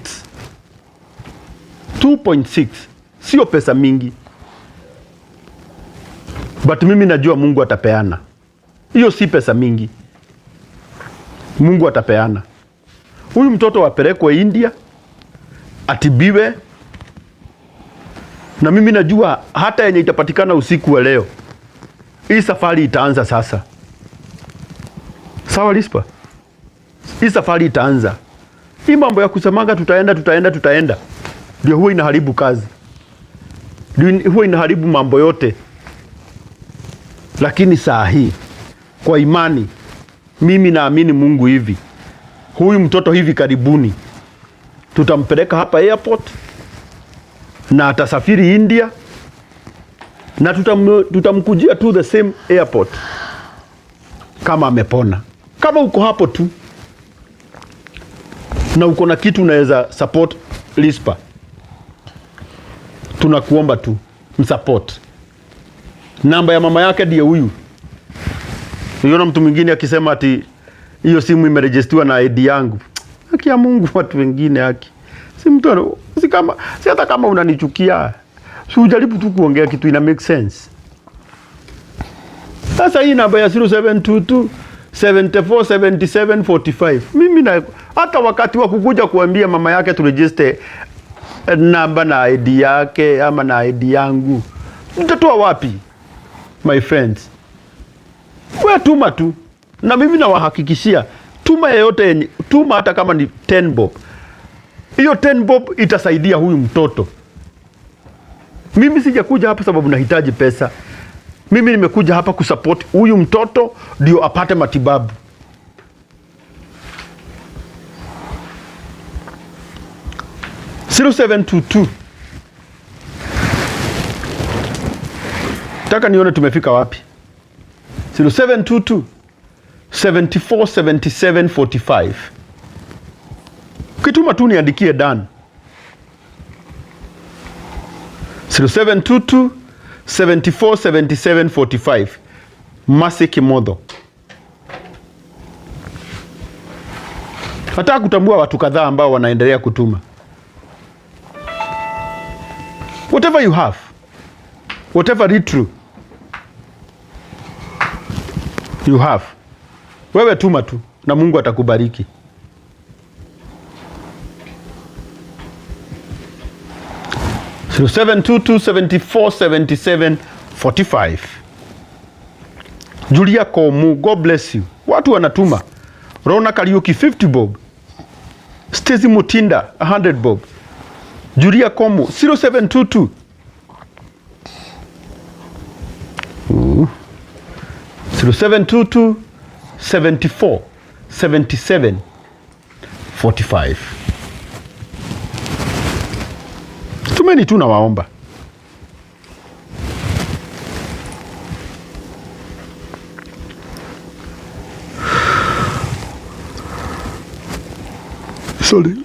2.6. Sio pesa mingi. But mimi najua Mungu atapeana. Hiyo si pesa mingi. Mungu atapeana. Huyu mtoto apelekwe India, atibiwe, na mimi najua hata yenye itapatikana usiku wa leo, hii safari itaanza sasa. Sawa Rispa? Hii safari itaanza. Hii mambo ya kusemanga tutaenda ndio huwa inaharibu kazi, ndio huwa inaharibu mambo yote. Lakini saa hii kwa imani, mimi naamini Mungu hivi, huyu mtoto hivi karibuni tutampeleka hapa airport na atasafiri India na tutamkujia to the same airport kama amepona. Kama uko hapo tu na uko na kitu unaweza support Rispa, tunakuomba tu msupport. Namba ya mama yake ndiye huyu. Niona mtu mwingine akisema ati hiyo simu imerejistiwa na ID yangu. Haki ya Mungu, watu wengine haki. Si mtu, si hata kama unanichukia, si ujaribu tu kuongea kitu ina make sense. Sasa hii namba ya 0722 74 77 45. Mimi na hata wakati wa kukuja kuambia mama yake turegister namba na ID yake ama na ID yangu, nitatoa wapi? My friends, wewe tuma tu, na mimi nawahakikishia, tuma yeyote yenye, tuma hata kama ni 10 bob. Hiyo 10 bob itasaidia huyu mtoto. Mimi sijakuja hapa sababu nahitaji pesa. Mimi nimekuja hapa kusupport huyu mtoto ndio apate matibabu. (0722) Taka nione tumefika wapi. 0722 74 77 45. Kituma tu niandikie Dan. 0722 74 77 45. Masi Kimodho. Nataka kutambua watu kadhaa ambao wanaendelea kutuma. Whatever you have, whatever is true you have, wewe tuma tu na Mungu atakubariki. So 722 74 77 45. Julia Komu, God bless you. Watu wanatuma. Rona Kariuki 50 bob. Stacy Mutinda 100 bob. Julia Komu 0722 0722 74 77 45. Tumeni tu na waomba. Sorry.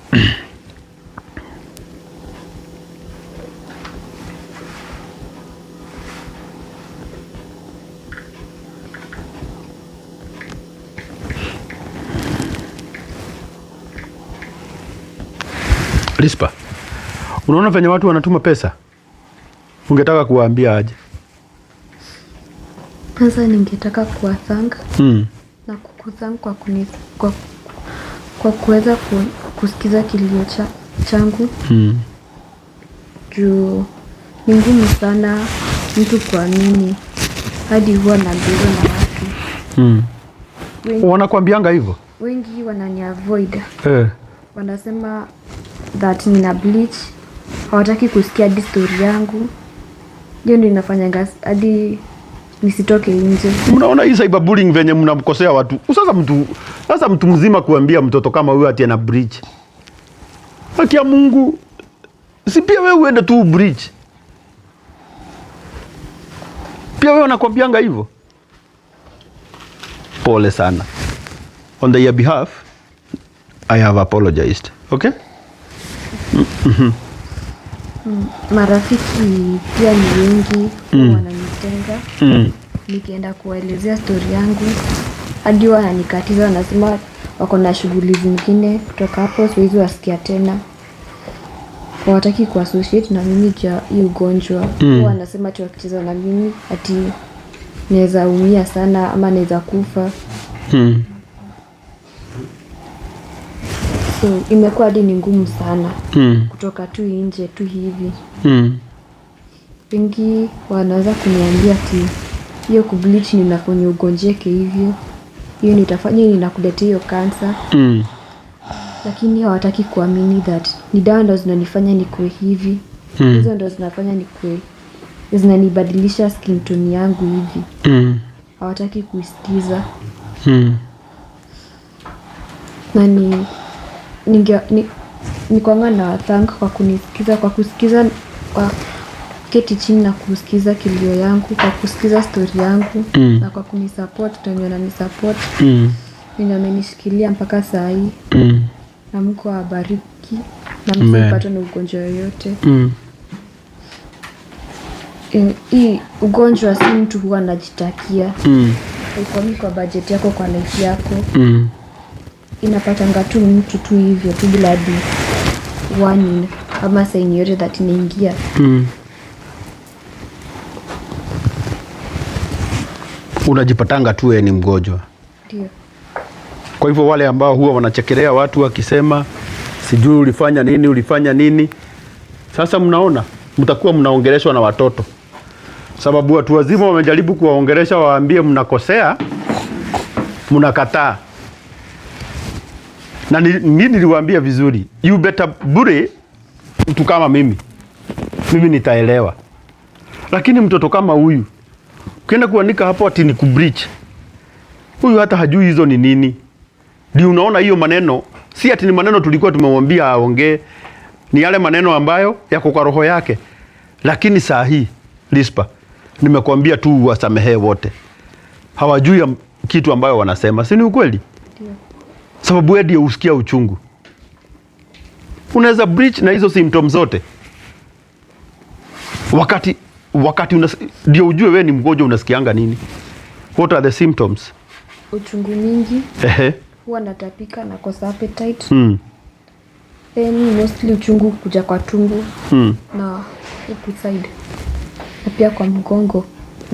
Rispa, Unaona venye watu wanatuma pesa, ungetaka kuwaambia aje? Sasa ningetaka kuwathank na kukuthank kwa kuweza kusikiza kilio changu. Juu ni ngumu sana mtu kuamini hadi huwa naambiwa na watu. Wanakuambianga hivyo? Wengi wanani avoid. Wanasema that nina bleach. Hawataki kusikia hadi story yangu. Hiyo ndio inafanyanga hadi nisitoke nje. Mnaona hii cyberbullying venye mnamkosea watu. Sasa mtu mzima kuambia mtoto kama huyo ati ana breach. Haki ya Mungu. Si pia wewe uende tu breach. Pia wewe unakwambianga hivyo. Pole sana. On your behalf, I have apologized. Okay? Marafiki pia ni wengi wananitenga. Nikienda kuwaelezea story yangu hadi wananikatiza, wanasema wako na shughuli zingine, kutoka hapo siwezi wasikia tena. Hawataki kuassociate na mimi juu hii ugonjwa. Wanasema ati wakicheza na mimi ati naweza umia sana ama naweza kufa. So imekuwa hadi ni ngumu sana kutoka tu nje tu hivi. Wengi wanaweza kuniambia ati hiyo kubleach ninafanya ugonjeke hivyo, hiyo nitafanya ninakuletea hiyo kansa. Lakini hawataki kuamini that ni dawa ndo zinanifanya nikuwe hivi. Hizo ndo zinafanya nikuwe, zinanibadilisha skin tone yangu hivi. Hawataki kuisikiza. Na ni kwanga na thank kwa kunisikiza, kwa kusikiza, kwa keti chini na kusikiza kilio yangu, kwa kusikiza story yangu, na kwa kunisupport, tena wananisupport. Wenye wamenishikilia mpaka saa hii. Na Mungu awabariki na msipatwe na ugonjwa yoyote. Hii ugonjwa si mtu huwa anajitakia. Haikomi kwa budget yako, kwa life yako. Inapatanga tu mtu tu hivyo tu bila hadi warning ama sign yote that inaingia. Unajipatanga tu ni mgonjwa. Ndio. Kwa hivyo wale ambao huwa wanachekelea watu wakisema sijui ulifanya nini, sasa mnaona mtakuwa mnaongeleshwa na watoto, sababu watu wazima wamejaribu kuwaongelesha waambie mnakosea, mnakataa. Na mimi niliwaambia vizuri, you better bully mtu kama mimi nitaelewa. Lakini mtoto kama huyu ukienda kuandika hapo ati ni kubreach, huyu hata hajui hizo ni nini. Ndio unaona hiyo maneno si ati ni maneno tulikuwa tumemwambia aongee, ni yale maneno ambayo yako kwa roho yake. Lakini saa hii Lispa, nimekwambia tu wasamehe wote. Hawajui kitu ambayo wanasema, si ni ukweli? Ndio. Sababu wewe ndio usikia uchungu. Unaweza breach na hizo symptoms zote. Wakati ndio ujue wewe ni mgonjwa, unasikianga nini? What are the symptoms? Uchungu mingi. Huwa natapika, nakosa appetite. Mostly uchungu kuja kwa tumbo. Na huku side. Na pia kwa mgongo.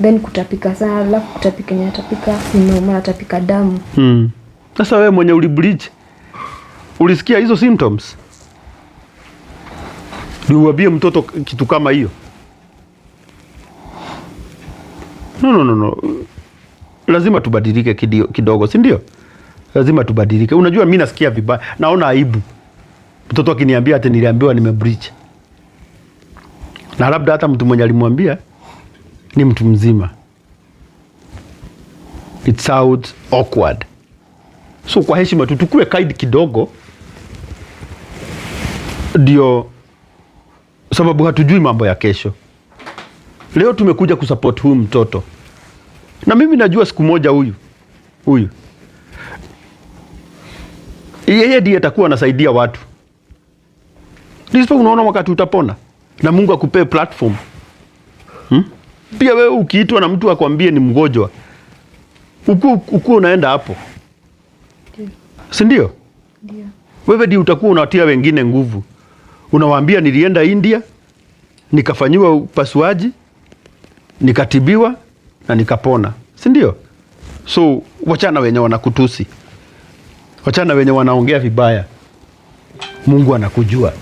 Then kutapika sana, alafu kutapika natapika, natapika damu. Sasa wewe mwenye ulibleach, ulisikia hizo symptoms? Ndio uambie mtoto kitu kama hiyo? No. Lazima tubadilike kidogo, si ndio? Lazima tubadilike. Unajua mimi nasikia vibaya, naona aibu mtoto akiniambia ati niliambiwa nimebreach. Na labda hata mtu mwenye alimwambia ni mtu mzima. It sounds awkward. So kwa heshima tutukue kaidi kidogo, ndio sababu hatujui mambo ya kesho. Leo tumekuja kusupport huyu mtoto. Na mimi najua siku moja huyu yeye ndiye atakuwa anasaidia watu. Ndipo unaona wakati utapona na Mungu akupee platform. Pia wewe ukiitwa na mtu akwambie ni mgonjwa, uko unaenda hapo. Si ndio? Ndio. Wewe ndiye utakuwa unatia wengine nguvu. Unawaambia nilienda India, nikafanyiwa upasuaji, nikatibiwa na nikapona, si ndio? So wachana wenye wanakutusi, wachana wenye wanaongea vibaya. Mungu anakujua,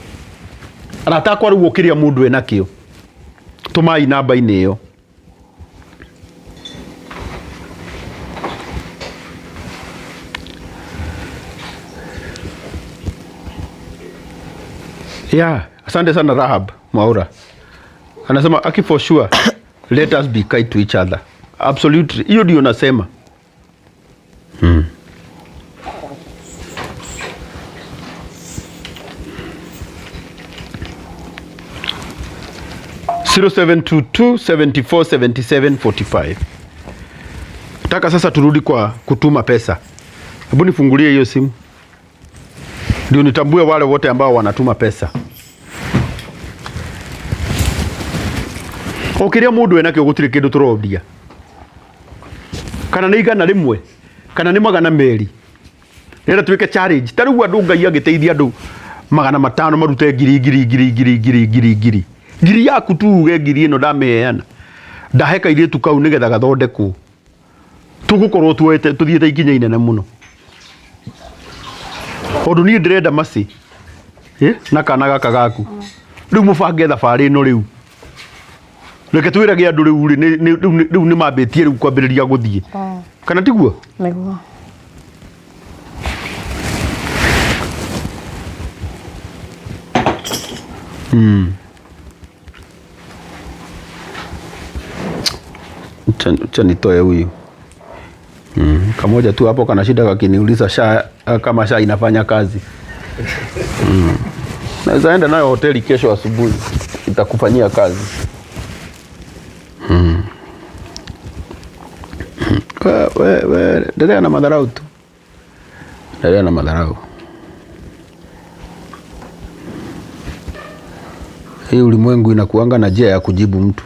anataka kwa rugo kiria mundu enakio. Tumai namba ini iyo. Yeah, asante sana Rahab Mwaura. Anasema aki for sure let us be kind to each other. Absolutely. Hiyo ndio nasema. 0722747745. Nataka sasa turudi kwa kutuma pesa. Hebu nifungulie hiyo simu ndio nitambue wale wote ambao wanatuma pesa. Okiria mundu enake gutire kindu turodia. Kana ni igana rimwe, kana ni magana meri. Nira tuike challenge. Tariu andu Ngai agiteithia andu 500 marute ngiri. Ngiri yaku tu uge ngiri ino ndameheana. Ndaheka iritu kau nigetha gathondekwo. Tugukorwo tuete tuthiete ikinya inene muno. Ondu ni ndirenda maci. Na kana gaka gaku. Riu mubange thabari ino riu. Reke twirage andu riu ni mambitie riu kwambiriria guthie. Kana tiguo? Niguo. Cha nitoe huyu. Kamoja tu hapo kana shida kakiniuliza kama SHA inafanya kazi. Naweza enda nayo hoteli kesho asubuhi, itakufanyia kazi. Endelea na madharau tu. Endelea na madharau. Hii ulimwengu inakuanga na njia ya kujibu mtu.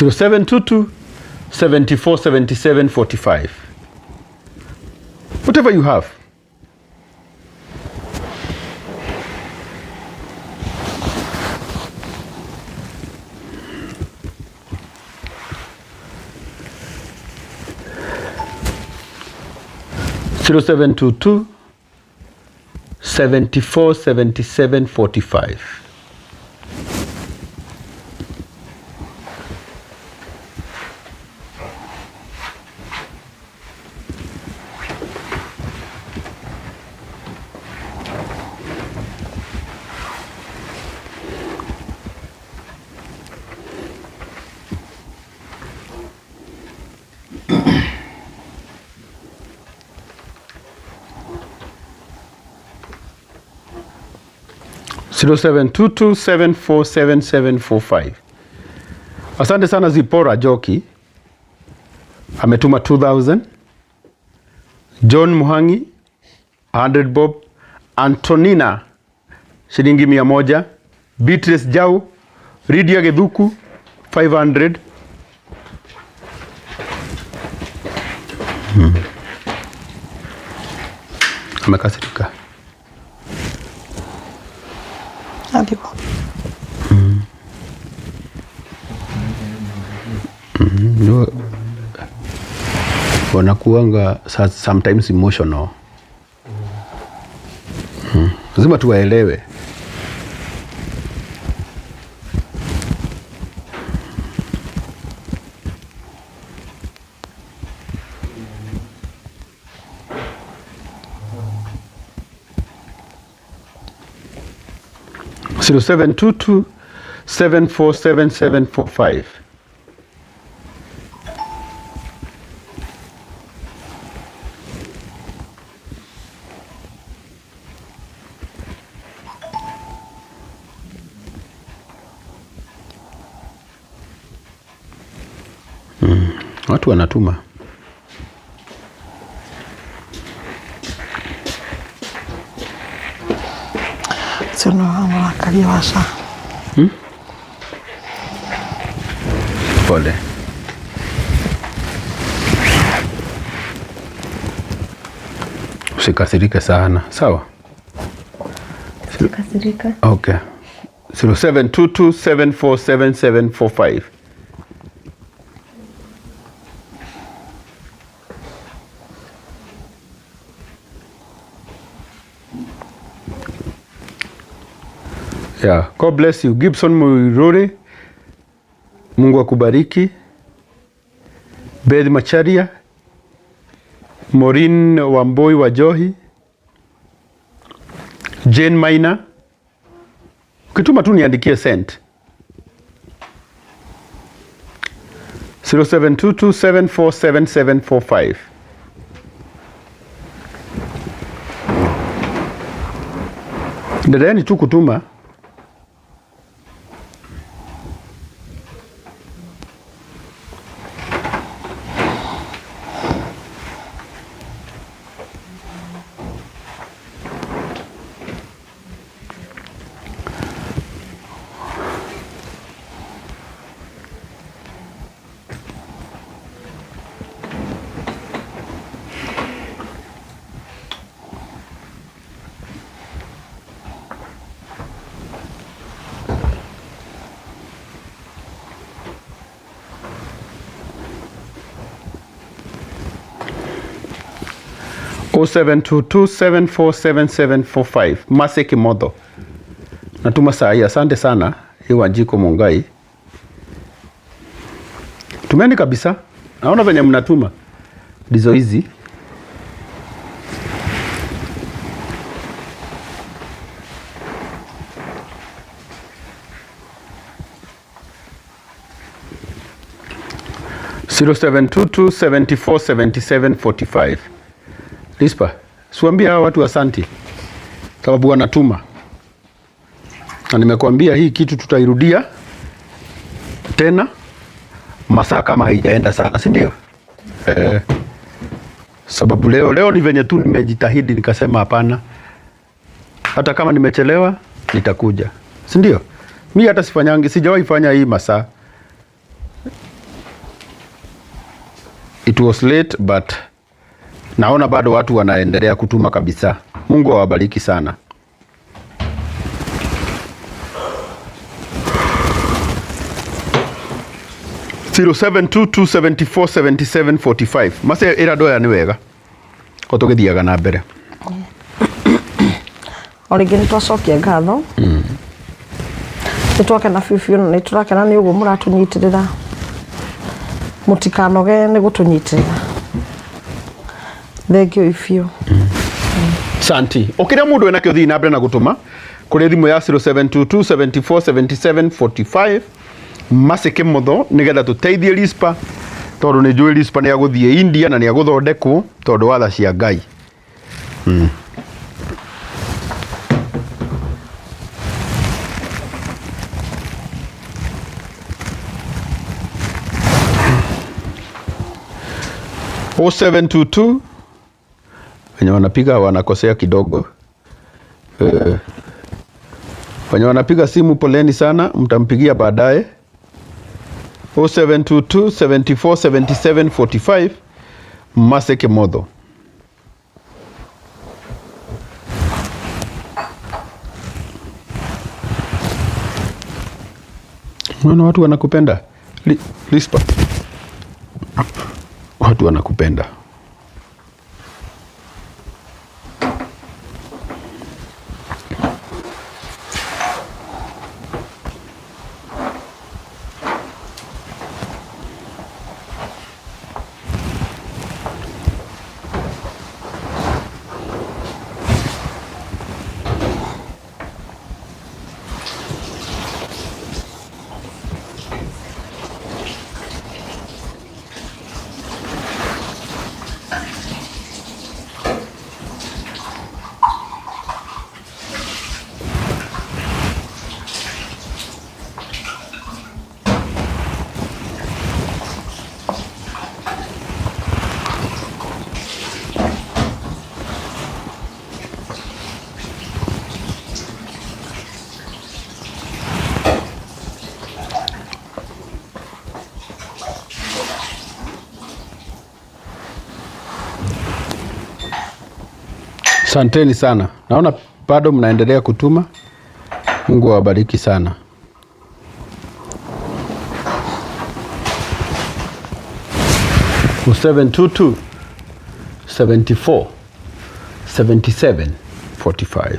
0722747745. Whatever you have. (0722) 747745. (0722) Asante sana Zipora Joki ametuma 2000. John Muhangi 100 bob. Antonina shilingi 100. Beatrice Jau, Lydia Gedhuku 500. Amekasirika. Adipo. No. Wanakuanga sometimes emotional. Lazima tuwaelewe. (0722) 747745. Watu wanatuma. Sio wanakalia washa. Pole. Usikasirike sana, sawa? Sikasirika. Okay. 0722747745. Yeah, God bless you. Gibson Muiruri, Mungu akubariki. Beth Macharia, Maureen Wamboi wa Johi, Jane Maina. Ukituma tu niandikie sent. 0722747745. Endeleeni tu kutuma. O 0722747745. Mase Kimodo. Natuma saa hii. Asante sana. Hii Wanjiko Mungai. Tumeni kabisa. Naona venye mnatuma. Ndizo hizi. (0722747745). Lispa, siwaambia hawa watu asanti sababu wanatuma. Na nimekuambia hii kitu tutairudia tena masaa kama haijaenda sana, si ndio? Sababu leo ni venye tu nimejitahidi nikasema hapana. Hata kama nimechelewa nitakuja. Si ndio? Mimi hata sijawahi fanya hii masaa. It was late but naona bado watu wanaendelea kutuma kabisa. Mungu awabariki sana. (0722747745). Mase iradoya ni wega. Otogithiaga na mbere. Origini twacokia ngatho. Nitwakena biũ na niturakena ni uguo muratunyitirira. Mutikanoge ni gutunyitirira. Thank you ifio. Santi. Okira mundu ena kio thii na mbere na gutuma kuri thimu ya 0722747745. Mase Kimodo nigetha tuteithie Lispa tondu ni njui Lispa ni aguthie India na ni aguthondekwo tondu watha cia Ngai. O 722 wenye wanapiga wanakosea kidogo. Wenye wanapiga simu poleni sana, mtampigia baadaye. 0722747745. Mase Kimodo. Unaona watu wanakupenda. Lispa. Watu wanakupenda. Asanteni sana. Naona bado mnaendelea kutuma. Mungu awabariki sana. +722 74 77 45.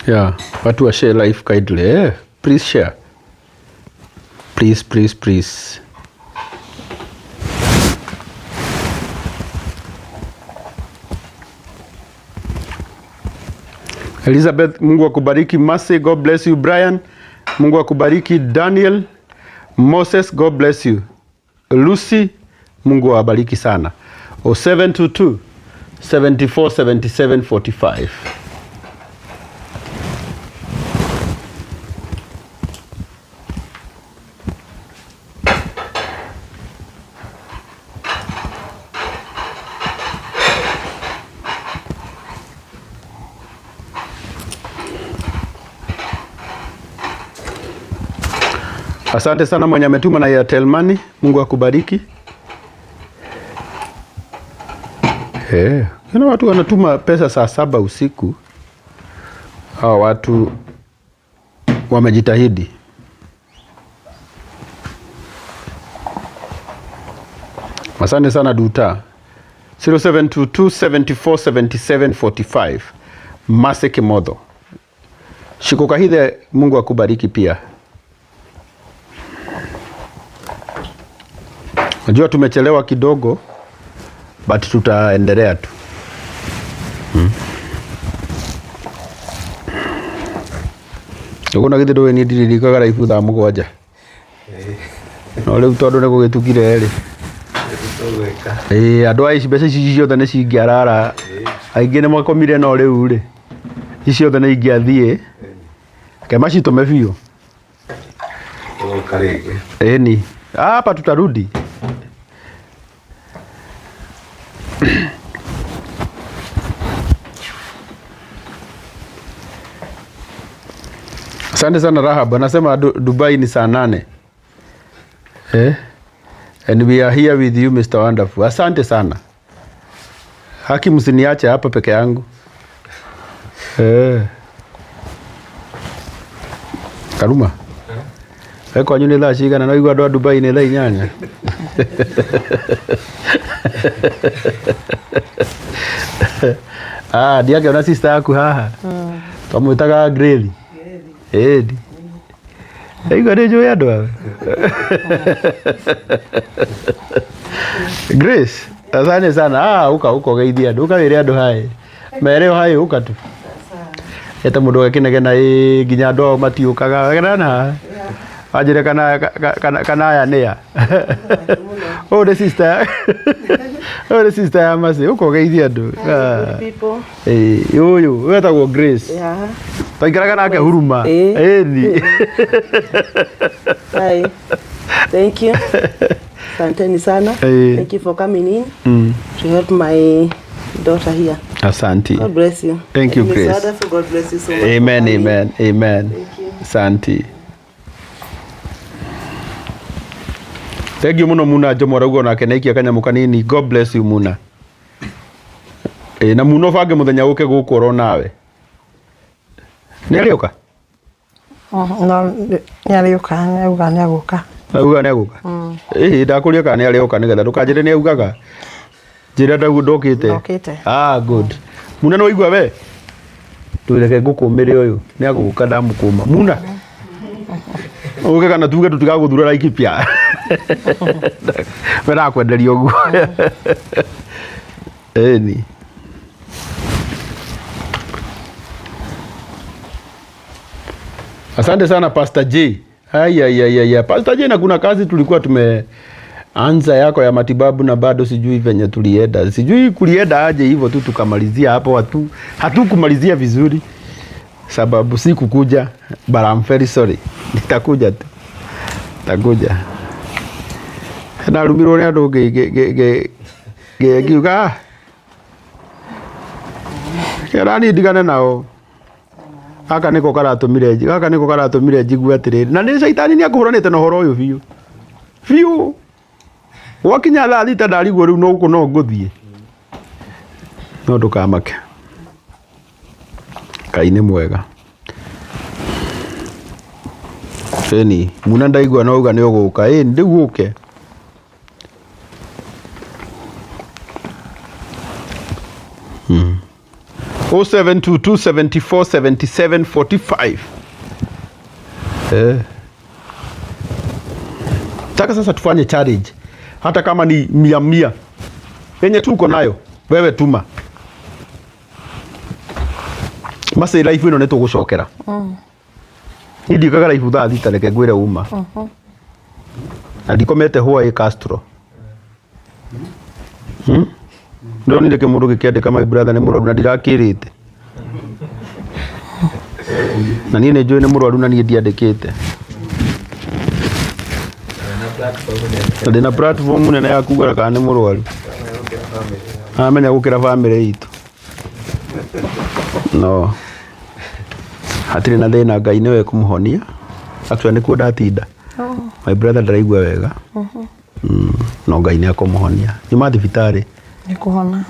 Yeah, watu wa share life kindly. Please share. Please. Elizabeth, Mungu akubariki. Mercy, God bless you. Brian, Mungu akubariki. Daniel, Moses, God bless you. Lucy, Mungu awabariki sana. 0722 74 77 45. Asante sana mwenye ametuma na Airtel Money. Mungu akubariki. Kuna watu wanatuma pesa saa 7 usiku. Hao watu wamejitahidi. Asante sana Duta. 0722 74 77 45. Mase Kimodo. Shikokahide, Mungu akubariki pia. Najua tumechelewa kidogo, but tutaendelea tu. Kuna kitu ndio ni ndirika gara ifu thaa mugwanja. No riu tondu ni gugitukire ri. Andu aici mbeca ici ciothe ni cingiarara. Aingi ni makomire no riu ri. Ici ciothe ni ingiathie. Ke macitume biu. Ni. Hapa tutarudi. Asante sana Rahab. Anasema Dubai ni saa 8. And we are here with you Mr. Wonderful. Asante sana. Haki msiniache hapa peke yangu. Karuma. Kwa nyuni la shigana na igwa Dubai ni la inyanya. Diage una sister yako haha. Twamwitaga Greli. Edi. Igwa ndio yado wewe. Grace, asante sana. Uko geithia nduka wire andu hai. Mereo hai uka tu. Eta mundu gakinege na nginya ndo matiukaga gana. Ajire kana aya nia. The sister. The sister ya masi uko geithia ndu. Yo wetagwo Grace. Yeah. Taikaraga nake huruma. Ni. Hi. Thank you. Asanteni sana. Thank you for coming in to help my daughter here. Asante. God bless you. Thank you, Grace. God bless you so much. Amen. Thank you. Asante. Thank you muno Muna Jomoraugo na kenaikia kanyamu kanini. God bless you Muna. Na muno bage muthenya uke gukoro nawe. Ni arioka? No, ni arioka, ni auga ni aguka. Auga ni aguka. Ndakuria kana ni arioka nigetha ndukanjire ni augaga. Njira ndokite. Good. Muna no igwa we? Tuireke ngukumire uyu ni aguka ndamukuma. Muna. Uge kana tuge tutigaguthura Laikipia. Wera kwenderia uguo. Ni. Asante sana Pastor J. Pastor J, na kuna kazi tulikuwa anza yako ya matibabu na bado sijui venye tulienda. Sijui kulienda aje hivyo tu tukamalizia hapo, hatukumalizia vizuri sababu si kukuja, but I'm very sorry. Nitakuja tu. Nitakuja. Na rumirwo ni andu ngiuga kerani ndigane nao. Gaka niko karatumire njigue atiriri, na ni shaitani ni akuhuranite na horo uyu biu wakinya thaa thita ndarigwo riu no nguthie, no ndukamake. Ngai nĩ mwega. Eni muna ndaigua no uga nĩ ũgũka. Ndĩ guke. Hmm. 0722747745. Taka sasa tufanye challenge. Hata kama ni 100 yenye tuko nayo, wewe tuma. Mase life ino neto gucokera. Idi kaga life thaa thita reke ngwire uma. Ndikomete hwa Castro. Ndo ni reke mundu gikiandika my brother ni murwaru na ndirakirite. Na niĩ nĩ njũĩ nĩ mũrwaru na niĩ ndiandĩkĩte. Ndĩna platform nene ya kuuga kana nĩ mũrwaru. Amenya gũkĩra family itũ. No. Hatirĩ na thĩna, Ngai nĩwe kũmũhonia. Actually nĩkuo ndatinda. My brother ndaraigua wega. No Ngai nĩ akũmũhonia. Nyuma thibitarĩ. Nĩ kũhona.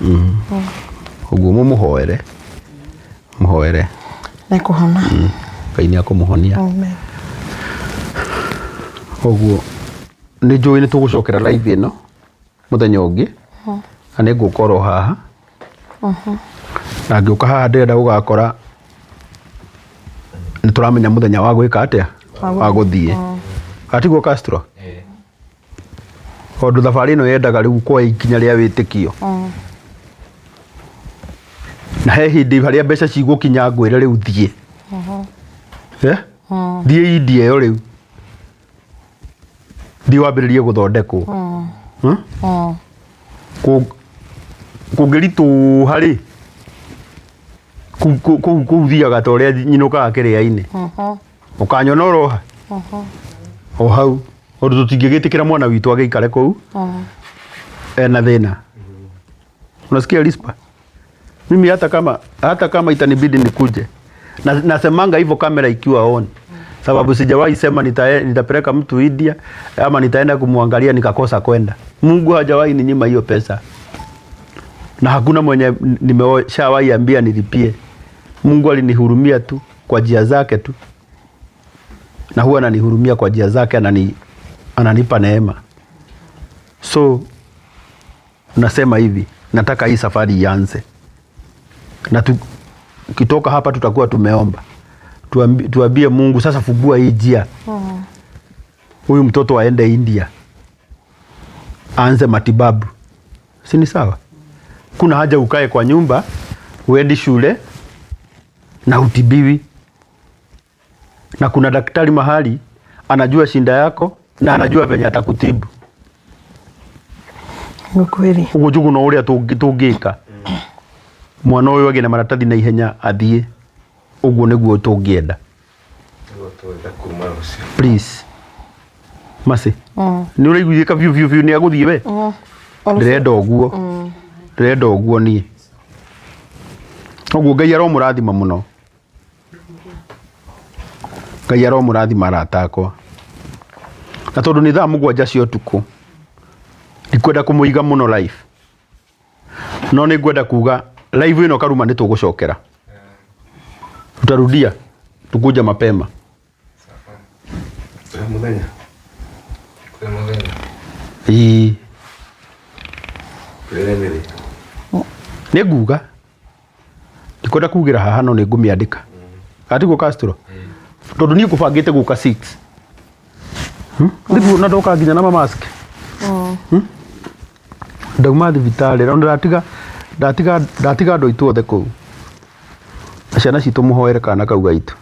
Ũguo mũmũhoere. Mũhoere. Nĩ kũhona. Ngai nĩ akũmũhonia. Amen. Ũguo nĩ njũĩ nĩ tũgũcokera live ĩno mũthenya ũngĩ. Na nĩ ngũkorwo haha. Na ngĩũka haha ndĩrenda gũgakora nĩ tũramenya mũthenya wa gwĩka atĩa, wa gũthiĩ. Gatigwo Castro. Tondũ thabarĩ ĩno yendaga rĩu kuoya ikinya rĩa wĩtĩkio. Na he hĩndĩ harĩa mbeca cigũkinya ngwĩre rĩu thiĩ. Thiĩ India ĩyo rĩu. Thiĩ wambĩrĩrie gũthondekwo. Kũngĩritũha rĩ, kũu thiaga ta ũrĩa nyinũkaga kĩrĩa-inĩ. Ũkanyona oroha. O hau. Tondũ tũtingĩgĩtĩkĩra mwana witũ agĩikare kũu ena thĩna. Unasikia Rispa? Mimi hata kama itanibidi nikuje. Nasemanga hivyo kamera ikiwa on. Sababu sijawahi sema nitapeleka mtu India ama nitaenda kumwangalia nikakosa kwenda. Mungu hajawahi ninyima hiyo pesa. Na hakuna mwenye nimeshawahi ambia nilipie. Mungu alinihurumia tu kwa njia zake tu. Na huwa ananihurumia kwa njia zake, ananipa neema. So nasema hivi, nataka hii safari ianze. Na kitoka hapa tutakuwa tumeomba. Tuambie Mungu sasa fungua hii njia. Huyu mtoto aende India. Aanze matibabu. Si ni sawa? Kuna haja ukae kwa nyumba, uendi shule na utibiwi. Na kuna daktari mahali anajua shinda yako na anajua venye atakutibu. Ni kweli. Ugujugu no uria tungika. Mwana uyu agina maratathi na ihenya athie. Uguo niguo tungienda. Please. Masi. Ni uraiguika view ni aguthie we. Ndirenda uguo. Ndirenda uguo nie. Uguo Ngai aromurathima muno. Ngai aromurathima aratakwa. Na tondu ni thaa 7 cia utuku. Ndikwenda kumuiga muno live. No ni ngwenda kuga live ino karuma ni tugucokera. Tutarudia. Tukuja mapema. Muthenya. Nĩ nguga. Ndikwenda kugira haha no nĩ ngũmĩandĩka. Gatigwo Castro. Tondũ niĩ ngũbangĩte gũka 6. Nĩguo na ndoka nginya na mask. Ndauma thibitarĩ na ndatiga andũ aitũ othe kũu. Ciana citũ mũhoere kana kau gaitũ.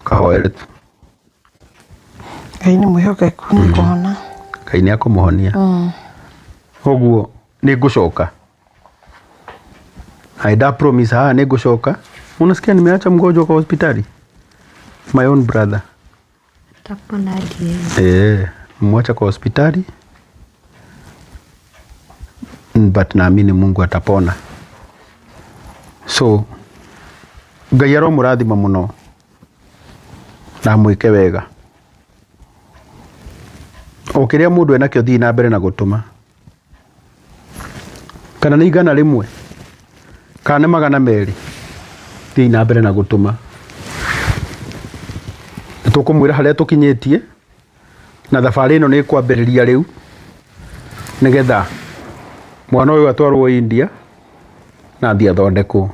Kahoere tu. Ngai nĩ mwĩhokeku nĩ kũhona. Ngai nĩ akũmũhonia. Ũguo nĩ ngũcoka. I promise nĩ ngũcoka. Unasikia nimeacha mgonjwa kwa hospitali? My own brother. Tapona hadi. Mwacha kwa hospitali. But naamini Mungu atapona. So Ngai aromũrathima mũno na mwĩke wega. O kĩrĩa mũndũ enakĩo thiĩ na mbere na gũtũma. Kana nĩ igana rĩmwe, kana nĩ 200, thiĩ na mbere na gũtũma. Tũkũmwĩra harĩa tũkinyĩtie na thabarĩ ĩno nĩ kwambĩrĩria rĩu nĩgetha mwana ũyũ atwarwo India na athiĩ athondekwo.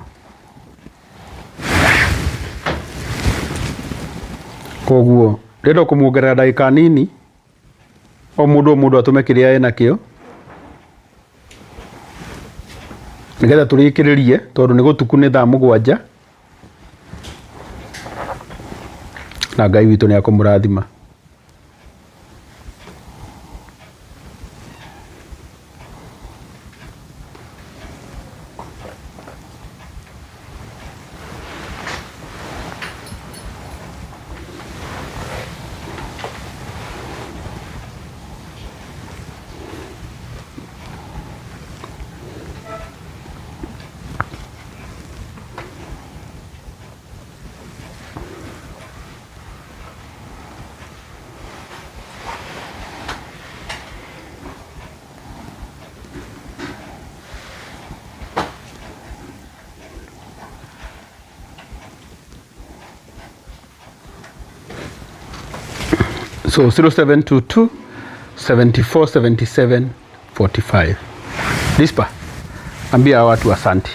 Koguo rĩrĩa kũmuongerera ndagĩka nini, o mũndũ atũme kĩrĩa enakĩo nĩgetha tũrĩkĩrĩrie, tondũ nĩ gũtuku nĩ thaa 7 na Ngai witũ nĩ akũmũrathima. So 0722 74 77 45. Rispa, ambia watu asante.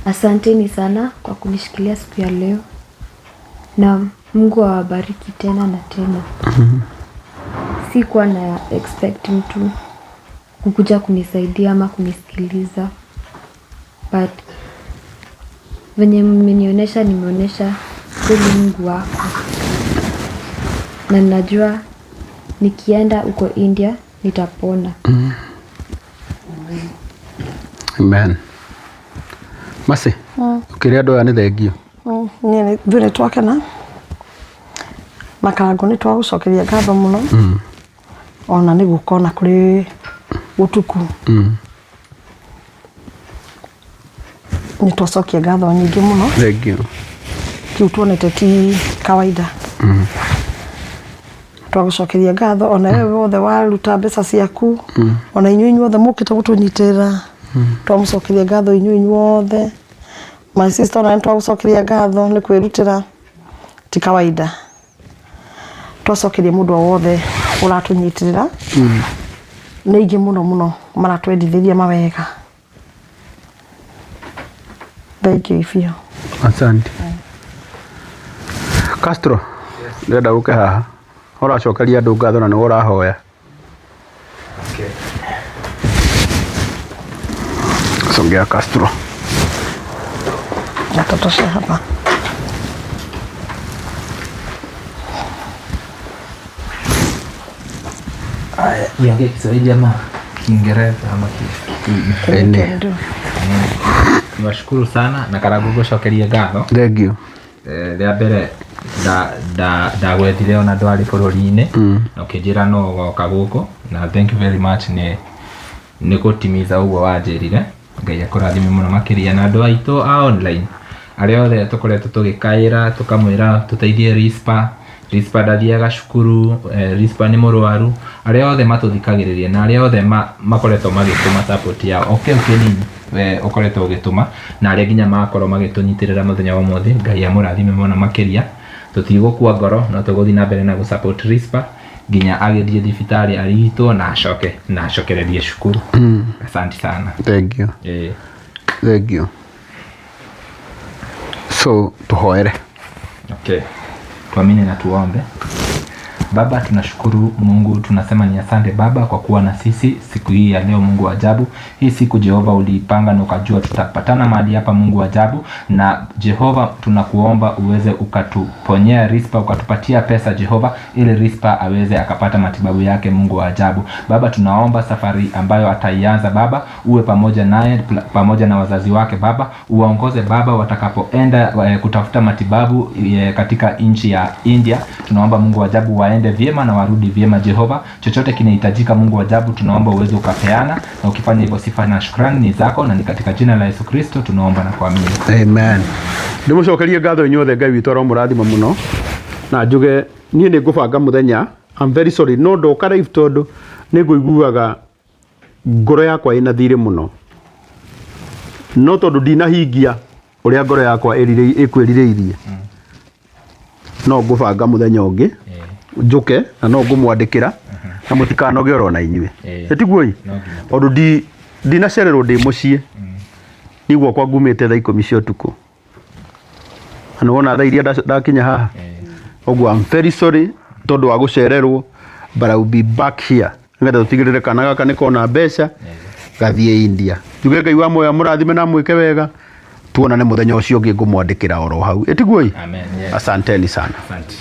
Asanteni sana kwa kunishikilia siku ya leo. Na Mungu awabariki tena na tena. Sikuwa na expect mtu kukuja kunisaidia ama kunisikiliza. But venye mmenionyesha, nimeonyesha kweli Mungu wako. Na najua nikienda uko India nitapona. Amen. Masi, ukiria ndo yani thengio. Nĩ thune twakena na karango nĩ twagũcokeria ngatho mũno. Ona nĩ gũkona kũrĩ ũtuku. Nĩ twacokia ngatho nyingĩ mũno. Thengio. Kiu tuonete ti kawaida. Twagũcokeria ngatho ona wewe wothe waruta mbeca ciaku. Ona inyuĩ othe mũkĩte gũtũnyitĩrĩra. Twamũcokeria ngatho inyuĩ othe. My sister na twagũcokeria ngatho nĩ kwĩrutĩra ti kawaida. Twacokeria mũndũ wothe ũratũnyitĩrĩra. Nĩ ingĩ mũno maratwendithĩria mawega. Thank you Ifio. Asante. Castro, ndenda ũke haha. Ũracokeria andũ ngatho na nĩ ũrahoya. Okay. Songea Castro. Tatosha hapa. Niongee Kiswahili ama Kiingereza ama Kiswahili? Niwashukuru sana na karagu gũcokeria ngatho. Thank you. Rĩa mbere ndagwethire ona ndwarĩ bũrũri-inĩ na ũkĩnjĩra no ũgoka gũkũ na thank you very much nĩ gũtimiza ũguo wanjĩrire. Ngai akũrathime mũno makĩria na andũ aitũ a online arĩa othe tũkoretwo tũgĩkaĩra tũkamwĩra tũteithie Rispa ndathiaga cukuru, Rispa nĩ mũrwaru, arĩa othe matũthikagĩrĩria na arĩa othe makoretwo magĩtũma support yao okay nini we ũkoretwo ũgĩtũma na arĩa nginya makorwo magĩtũnyitĩrĩra mũthenya wa ũmũthĩ. Ngai amũrathime mũno makĩria. Tũtigũkua ngoro no tũgũthiĩ na mbere na gũsupport Rispa nginya agĩthiĩ thibitarĩ arigitwo na acokererie cukuru. Asante sana. Thank you. Thank you. So tuhoere. Okay. Tuamini na tuombe. Baba, tunashukuru Mungu, tunasema ni asante Baba kwa kuwa na sisi siku hii ya leo. Mungu wa ajabu, hii siku Jehova uliipanga na ukajua tutapatana mahali hapa. Mungu wa ajabu, na Jehova tunakuomba uweze ukatuponyea Rispa, ukatupatia pesa Jehova, ili Rispa aweze akapata matibabu yake. Mungu wa ajabu Baba, tunaomba safari ambayo ataianza Baba, uwe pamoja naye, pamoja na wazazi wake Baba, uwaongoze Baba watakapoenda kutafuta matibabu katika nchi ya India. Tunaomba Mungu wa ajabu waende vyema na warudi vyema Jehova. Chochote kinahitajika Mungu wa ajabu, tunaomba uweze ukapeana, na ukifanya hivyo sifa na shukrani ni zako, na ni katika jina la Yesu Kristo tunaomba na kuamini. Amen. Ndimucokerie ngatho inyuothe Ngai witũ aromũrathima mũno, na njuge niĩ nĩ ngũbanga mũthenya. I'm very sorry no ndoka live tondu nĩ ngũiguaga ngoro yakwa ĩna thirĩ mũno, no tondu ndinahingia ũrĩa ngoro yakwa ĩkwĩrirĩirie, no ngũbanga mũthenya ũngĩ njuke, na no ngũmwandĩkĩra na mũtikanoge oro na inyuĩ, ĩtiguoi tondu ndinacererwo ndĩ mũciĩ, nĩguo kwa ngumĩte thaa 10 cia ũtukũ, na wona thaa iria ndakinya haha. Ũguo I'm very sorry tondu wa gũcererwo, but I will be back here nĩgetha tũtigĩrĩre kana gaka nĩ kona mbeca gathiĩ India. Njuge Ngai wa muoyo mũrathime na mwĩke wega, tuonane mũthenya ũcio ũngĩ ngũmwandĩkĩra oro hau, ĩtiguoi. Asanteni sana. Asante.